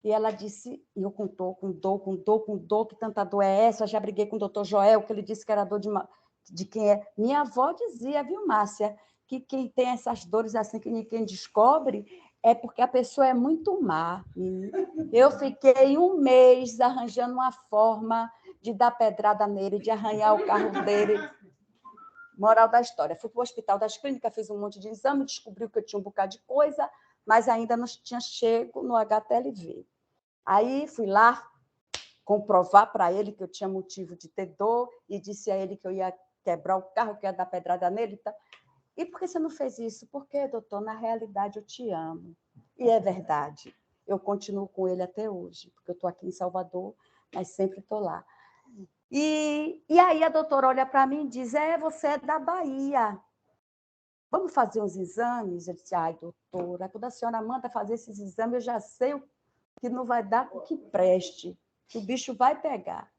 e ela disse, e eu com dor, que tanta dor é essa? Eu já briguei com o doutor Joel, que ele disse que era dor de quem é. Minha avó dizia, viu, Márcia, que quem tem essas dores assim que ninguém descobre é porque a pessoa é muito má. Eu fiquei um mês arranjando uma forma de dar pedrada nele, de arranhar o carro dele. Moral da história, fui para o Hospital das Clínicas, fiz um monte de exame, descobriu que eu tinha um bocado de coisa, mas ainda não tinha chego no HTLV. Aí fui lá comprovar para ele que eu tinha motivo de ter dor e disse a ele que eu ia quebrar o carro, que ia dar pedrada nele. Tá? E por que você não fez isso? Porque, doutor, na realidade eu te amo. E é verdade. eu continuo com ele até hoje, porque eu estou aqui em Salvador, mas sempre estou lá. E aí a doutora olha para mim e diz, você é da Bahia, vamos fazer uns exames? Eu disse, ai, doutora, quando a senhora manda fazer esses exames, eu já sei o que não vai dar com que preste, que o bicho vai pegar.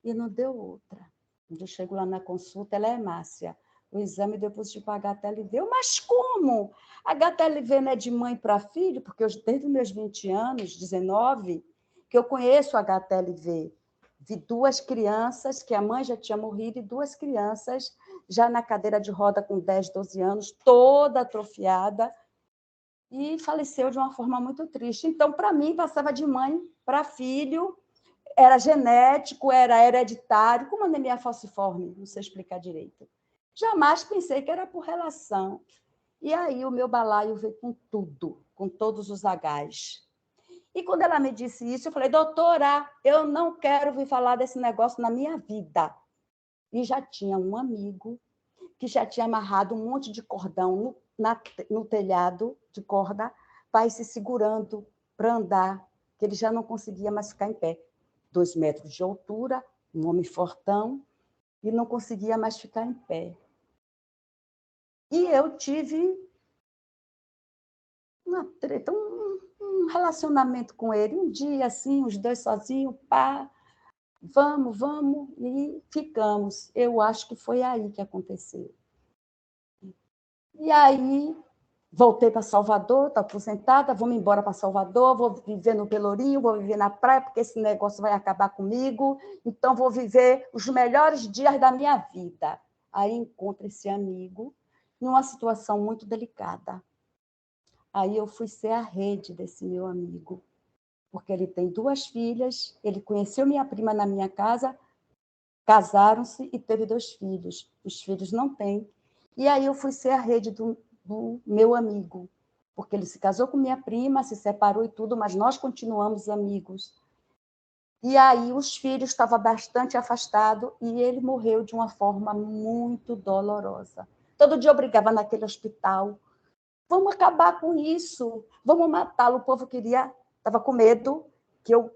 E não deu outra. Quando eu chego lá na consulta, ela é Márcia. O exame deu positivo para HTLV. Mas como? HTLV não é de mãe para filho? Porque eu, desde os meus 20 anos, 19, que eu conheço HTLV. Vi 2 crianças, que a mãe já tinha morrido, e 2 crianças já na cadeira de roda com 10, 12 anos, toda atrofiada, e faleceu de uma forma muito triste. Então, para mim, passava de mãe para filho, era genético, era hereditário, como anemia falciforme, não sei explicar direito. Jamais pensei que era por relação. E aí o meu balaio veio com tudo, com todos os Hs. E quando ela me disse isso, eu falei, doutora, eu não quero ouvir falar desse negócio na minha vida. E já tinha um amigo que já tinha amarrado um monte de cordão no telhado de corda para ir se segurando para andar, que ele já não conseguia mais ficar em pé. 2 metros de altura, um homem fortão, e não conseguia mais ficar em pé. E eu tive uma treta, um relacionamento com ele, um dia assim, os 2 sozinhos, pá, vamos, e ficamos. Eu acho que foi aí que aconteceu. E aí, voltei para Salvador, estou aposentada, vou me embora para Salvador, vou viver no Pelourinho, vou viver na praia, porque esse negócio vai acabar comigo, então vou viver os melhores dias da minha vida. Aí encontro esse amigo numa situação muito delicada. Aí eu fui ser a rede desse meu amigo, porque ele tem 2 filhas, ele conheceu minha prima na minha casa, casaram-se e teve 2 filhos. Os filhos não têm. E aí eu fui ser a rede do meu amigo, porque ele se casou com minha prima, se separou e tudo, mas nós continuamos amigos. E aí os filhos estavam bastante afastados e ele morreu de uma forma muito dolorosa. Todo dia eu brigava naquele hospital. Vamos acabar com isso, vamos matá-lo. O povo estava com medo que eu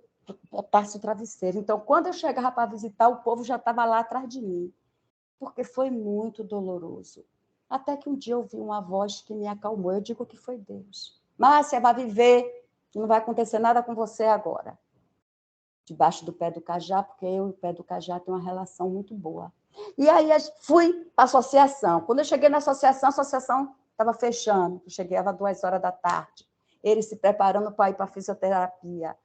botasse o travesseiro. Então, quando eu chegava para visitar, o povo já estava lá atrás de mim, porque foi muito doloroso. Até que um dia eu ouvi uma voz que me acalmou. Eu digo que foi Deus. Márcia, vai viver, não vai acontecer nada com você agora. Debaixo do pé do cajá, porque eu e o pé do cajá têm uma relação muito boa. E aí fui para a associação. Quando eu cheguei na associação, a associação estava fechando. Eu cheguei às 2 horas da tarde. Ele se preparando para ir para a fisioterapia.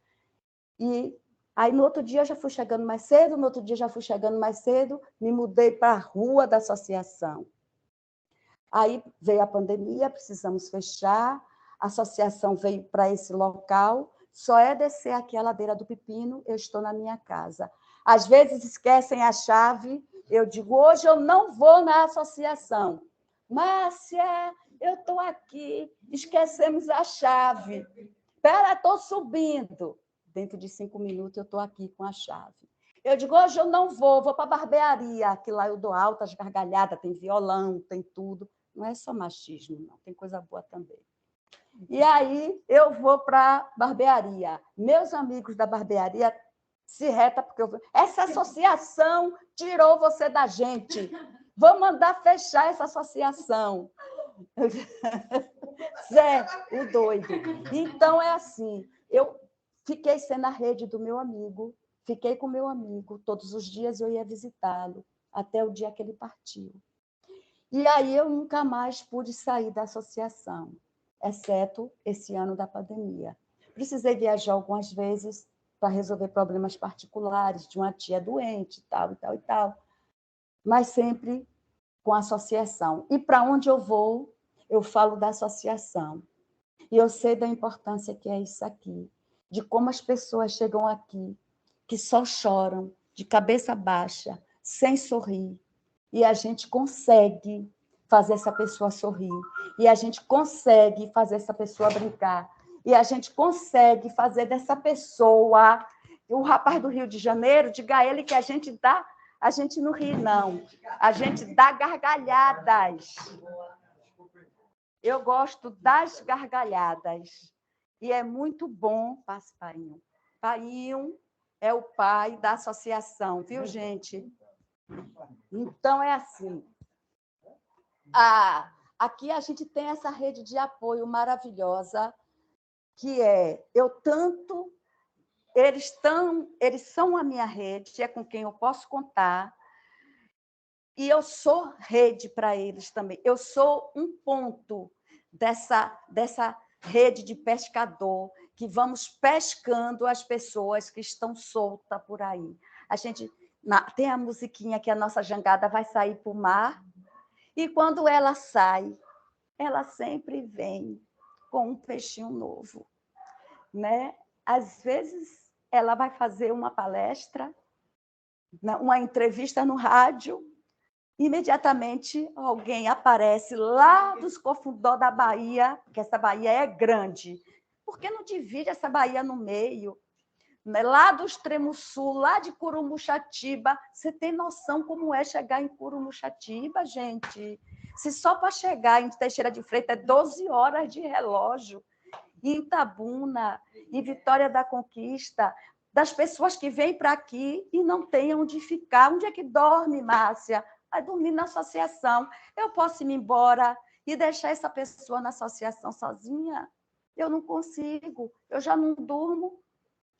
E aí, no outro dia, eu já fui chegando mais cedo, no outro dia, já fui chegando mais cedo, me mudei para a rua da associação. Aí veio a pandemia, precisamos fechar, a associação veio para esse local, só é descer aqui a ladeira do Pepino, eu estou na minha casa. Às vezes esquecem a chave, eu digo, hoje eu não vou na associação. Márcia, eu estou aqui, esquecemos a chave. Espera, estou subindo. Dentro de 5 minutos eu estou aqui com a chave. Eu digo, hoje eu não vou para a barbearia, que lá eu dou altas gargalhadas, tem violão, tem tudo. Não é só machismo, não, tem coisa boa também. E aí eu vou para a barbearia. Meus amigos da barbearia se reta, porque essa associação tirou você da gente. Vou mandar fechar essa associação. Zé, o doido. Então, é assim, eu fiquei sendo a rede do meu amigo, fiquei com o meu amigo, todos os dias eu ia visitá-lo, até o dia que ele partiu. E aí eu nunca mais pude sair da associação, exceto esse ano da pandemia. Precisei viajar algumas vezes para resolver problemas particulares de uma tia doente, tal, e tal, e tal, mas sempre com a associação. E para onde eu vou, eu falo da associação. E eu sei da importância que é isso aqui, de como as pessoas chegam aqui, que só choram, de cabeça baixa, sem sorrir, e a gente consegue fazer essa pessoa sorrir, e a gente consegue fazer essa pessoa brincar, e a gente consegue fazer dessa pessoa, o rapaz do Rio de Janeiro, diga a ele que a gente não ri, não, a gente dá gargalhadas. Eu gosto das gargalhadas. E é muito bom, passe Painho. Painho é o pai da associação, viu, gente? Então, é assim. Aqui a gente tem essa rede de apoio maravilhosa, que é eles são a minha rede, é com quem eu posso contar, e eu sou rede para eles também. Eu sou um ponto dessa rede de pescador, que vamos pescando as pessoas que estão soltas por aí. A gente tem a musiquinha que a nossa jangada vai sair para o mar, e quando ela sai, ela sempre vem com um peixinho novo, né? Às vezes, ela vai fazer uma palestra, uma entrevista no rádio, imediatamente alguém aparece lá dos Cofundó da Bahia, que essa Bahia é grande. Por que não divide essa Bahia no meio? Lá do extremo sul, lá de Curumuxatiba, você tem noção como é chegar em Curumuxatiba, gente? Se só para chegar em Teixeira de Freitas é 12 horas de relógio, em Itabuna, em Vitória da Conquista, das pessoas que vêm para aqui e não têm onde ficar. Onde é que dorme, Márcia? Vai dormir na associação. Eu posso ir embora e deixar essa pessoa na associação sozinha? Eu não consigo, eu já não durmo.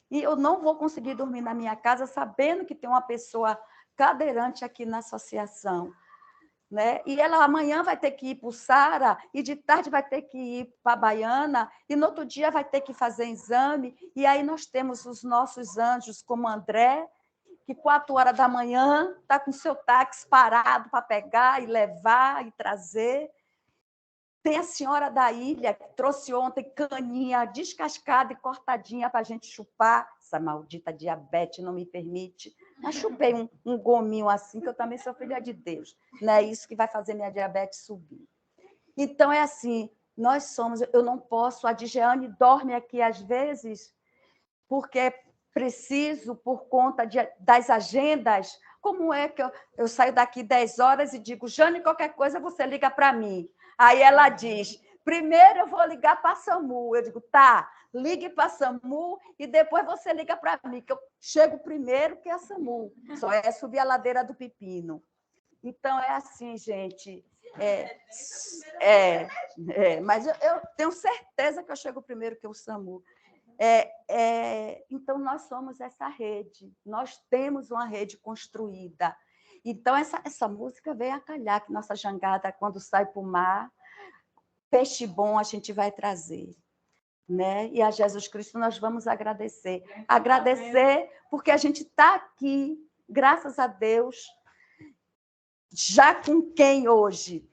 E eu não vou conseguir dormir na minha casa sabendo que tem uma pessoa cadeirante aqui na associação. Né? E ela amanhã vai ter que ir para o Sara, e de tarde vai ter que ir para a Baiana, e no outro dia vai ter que fazer exame. E aí nós temos os nossos anjos, como André, que 4 horas da manhã está com o seu táxi parado para pegar e levar e trazer. Tem a senhora da ilha, que trouxe ontem caninha descascada e cortadinha para a gente chupar. Essa maldita diabetes não me permite. Mas chupei um gominho assim, que eu também sou filha de Deus. Não é isso que vai fazer minha diabetes subir. Então, é assim, nós somos... Eu não posso... A Digeane dorme aqui, às vezes, porque é preciso, por conta das agendas. Como é que eu saio daqui 10 horas e digo, Jane, qualquer coisa você liga para mim. Aí ela diz, primeiro eu vou ligar para a SAMU. Eu digo, tá, ligue para a SAMU e depois você liga para mim, que eu chego primeiro que a SAMU. Só é subir a ladeira do Pepino. Então, é assim, gente. Mas eu tenho certeza que eu chego primeiro que o SAMU. Então, nós somos essa rede. Nós temos uma rede construída. Então, essa música veio a calhar, que nossa jangada, quando sai para o mar, peixe bom a gente vai trazer. Né? E a Jesus Cristo nós vamos agradecer. Agradecer porque a gente está aqui, graças a Deus, já com quem hoje?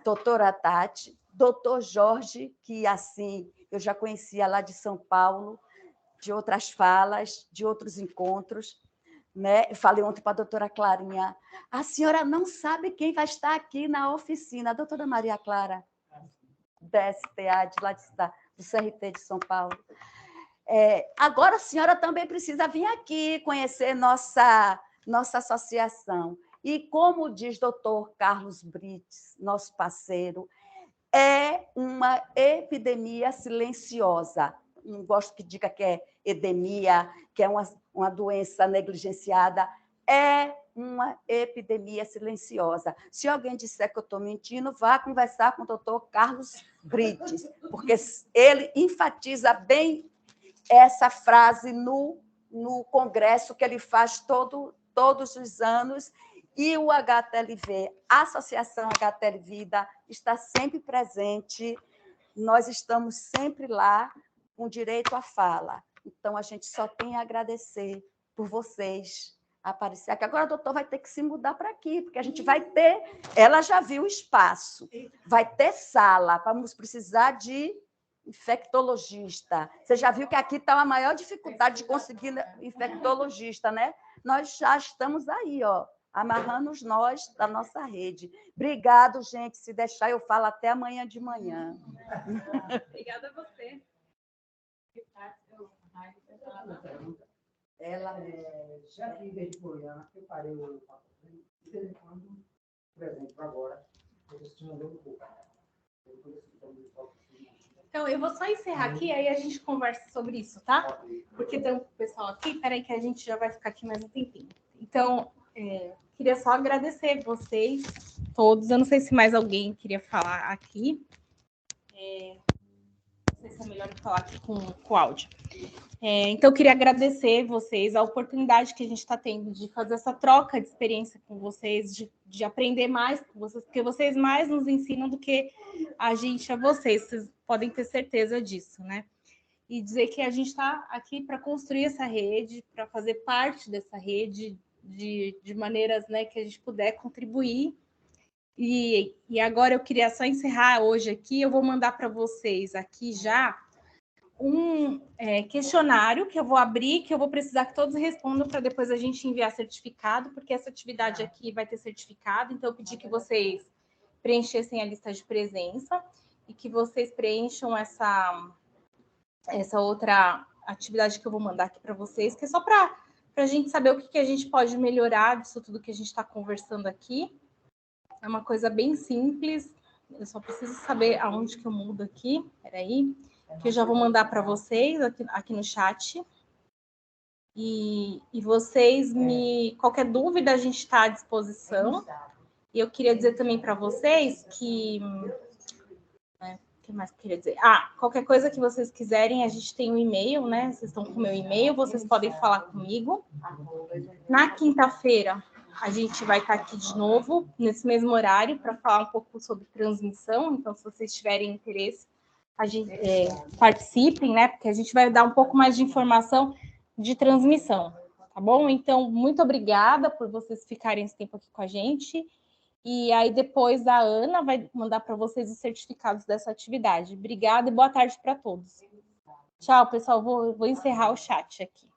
Doutora Tati, doutor Jorge, que assim eu já conhecia lá de São Paulo, de outras falas, de outros encontros. Né? Eu falei ontem para a doutora Clarinha, a senhora não sabe quem vai estar aqui na oficina, a doutora Maria Clara, da STA, lá do CRT de São Paulo. Agora a senhora também precisa vir aqui conhecer nossa associação. E como diz o doutor Carlos Brites, nosso parceiro, é uma epidemia silenciosa. Não gosto que diga que é endemia, que é uma doença negligenciada. É uma epidemia silenciosa. Se alguém disser que eu estou mentindo, vá conversar com o doutor Carlos Brites, porque ele enfatiza bem essa frase no congresso que ele faz todos os anos. E o HTLV, a Associação HTL Vida, está sempre presente. Nós estamos sempre lá com direito à fala. Então, a gente só tem a agradecer por vocês aparecer aqui. Agora, a doutora vai ter que se mudar para aqui, porque a gente vai ter... Ela já viu o espaço. Vai ter sala. Vamos precisar de infectologista. Você já viu que aqui está a maior dificuldade de conseguir infectologista, né? Nós já estamos aí, ó, amarrando os nós da nossa rede. Obrigado, gente. Se deixar, eu falo até amanhã de manhã. Obrigada a você. Ela, já que veio de Goiânia, eu parei o papo. De vez em quando, por exemplo, agora, eu estou mandando um pouco. Então, eu vou só encerrar aqui, aí a gente conversa sobre isso, tá? Porque tem um pessoal aqui, peraí que a gente já vai ficar aqui mais um tempinho. Então, queria só agradecer vocês todos. Eu não sei se mais alguém queria falar aqui. Não sei se é melhor eu falar aqui com o áudio. Então, eu queria agradecer vocês a oportunidade que a gente está tendo de fazer essa troca de experiência com vocês, de aprender mais com vocês, porque vocês mais nos ensinam do que a gente a vocês. Vocês podem ter certeza disso, né? E dizer que a gente está aqui para construir essa rede, para fazer parte dessa rede de maneiras, né, que a gente puder contribuir. E agora eu queria só encerrar hoje aqui, eu vou mandar para vocês aqui já um questionário que eu vou abrir, que eu vou precisar que todos respondam para depois a gente enviar certificado, porque essa atividade aqui vai ter certificado, então eu pedi que vocês preenchessem a lista de presença e que vocês preencham essa outra atividade que eu vou mandar aqui para vocês, que é só para a gente saber o que a gente pode melhorar disso tudo que a gente está conversando aqui. É uma coisa bem simples, eu só preciso saber aonde que eu mudo aqui. Peraí, que eu já vou mandar para vocês aqui no chat. E vocês qualquer dúvida, a gente está à disposição. E eu queria dizer também para vocês que... O que mais que eu queria dizer? Qualquer coisa que vocês quiserem, a gente tem um e-mail, né? Vocês estão com o meu e-mail, vocês podem falar comigo. Na quinta-feira, a gente vai estar aqui de novo, nesse mesmo horário, para falar um pouco sobre transmissão. Então, se vocês tiverem interesse, a gente participem, né? Porque a gente vai dar um pouco mais de informação de transmissão, tá bom? Então, muito obrigada por vocês ficarem esse tempo aqui com a gente. E aí, depois, a Ana vai mandar para vocês os certificados dessa atividade. Obrigada e boa tarde para todos. Tchau, pessoal. Vou encerrar o chat aqui.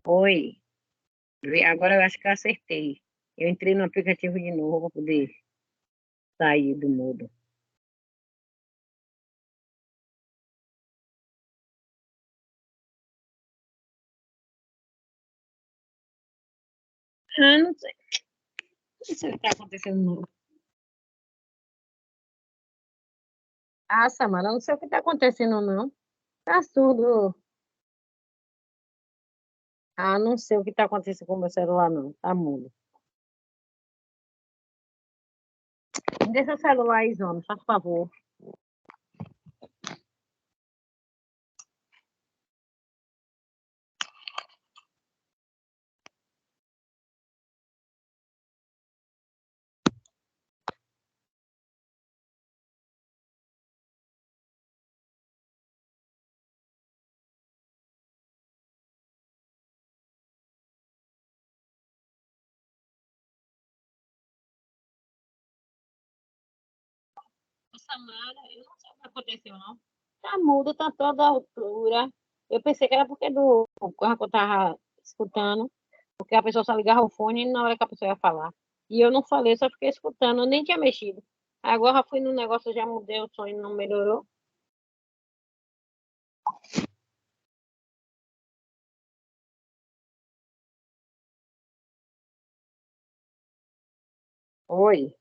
Oi, agora eu acho que eu acertei. Eu entrei no aplicativo de novo para poder sair do mudo. Ah, não sei. Não sei o que está acontecendo, não. Ah, Samara, não sei o que está acontecendo, não. Tá surdo. Ah, não sei o que está acontecendo com o meu celular, não. Tá mudo. Deixa o celular aí, Zona, por favor. Samara, eu não sei o que aconteceu, não. Tá mudo, tá toda a altura. Eu pensei que era porque do carro que eu tava escutando, porque a pessoa só ligava o fone na hora que a pessoa ia falar. E eu não falei, só fiquei escutando, eu nem tinha mexido. Agora fui no negócio, já mudei o som e não melhorou. Oi.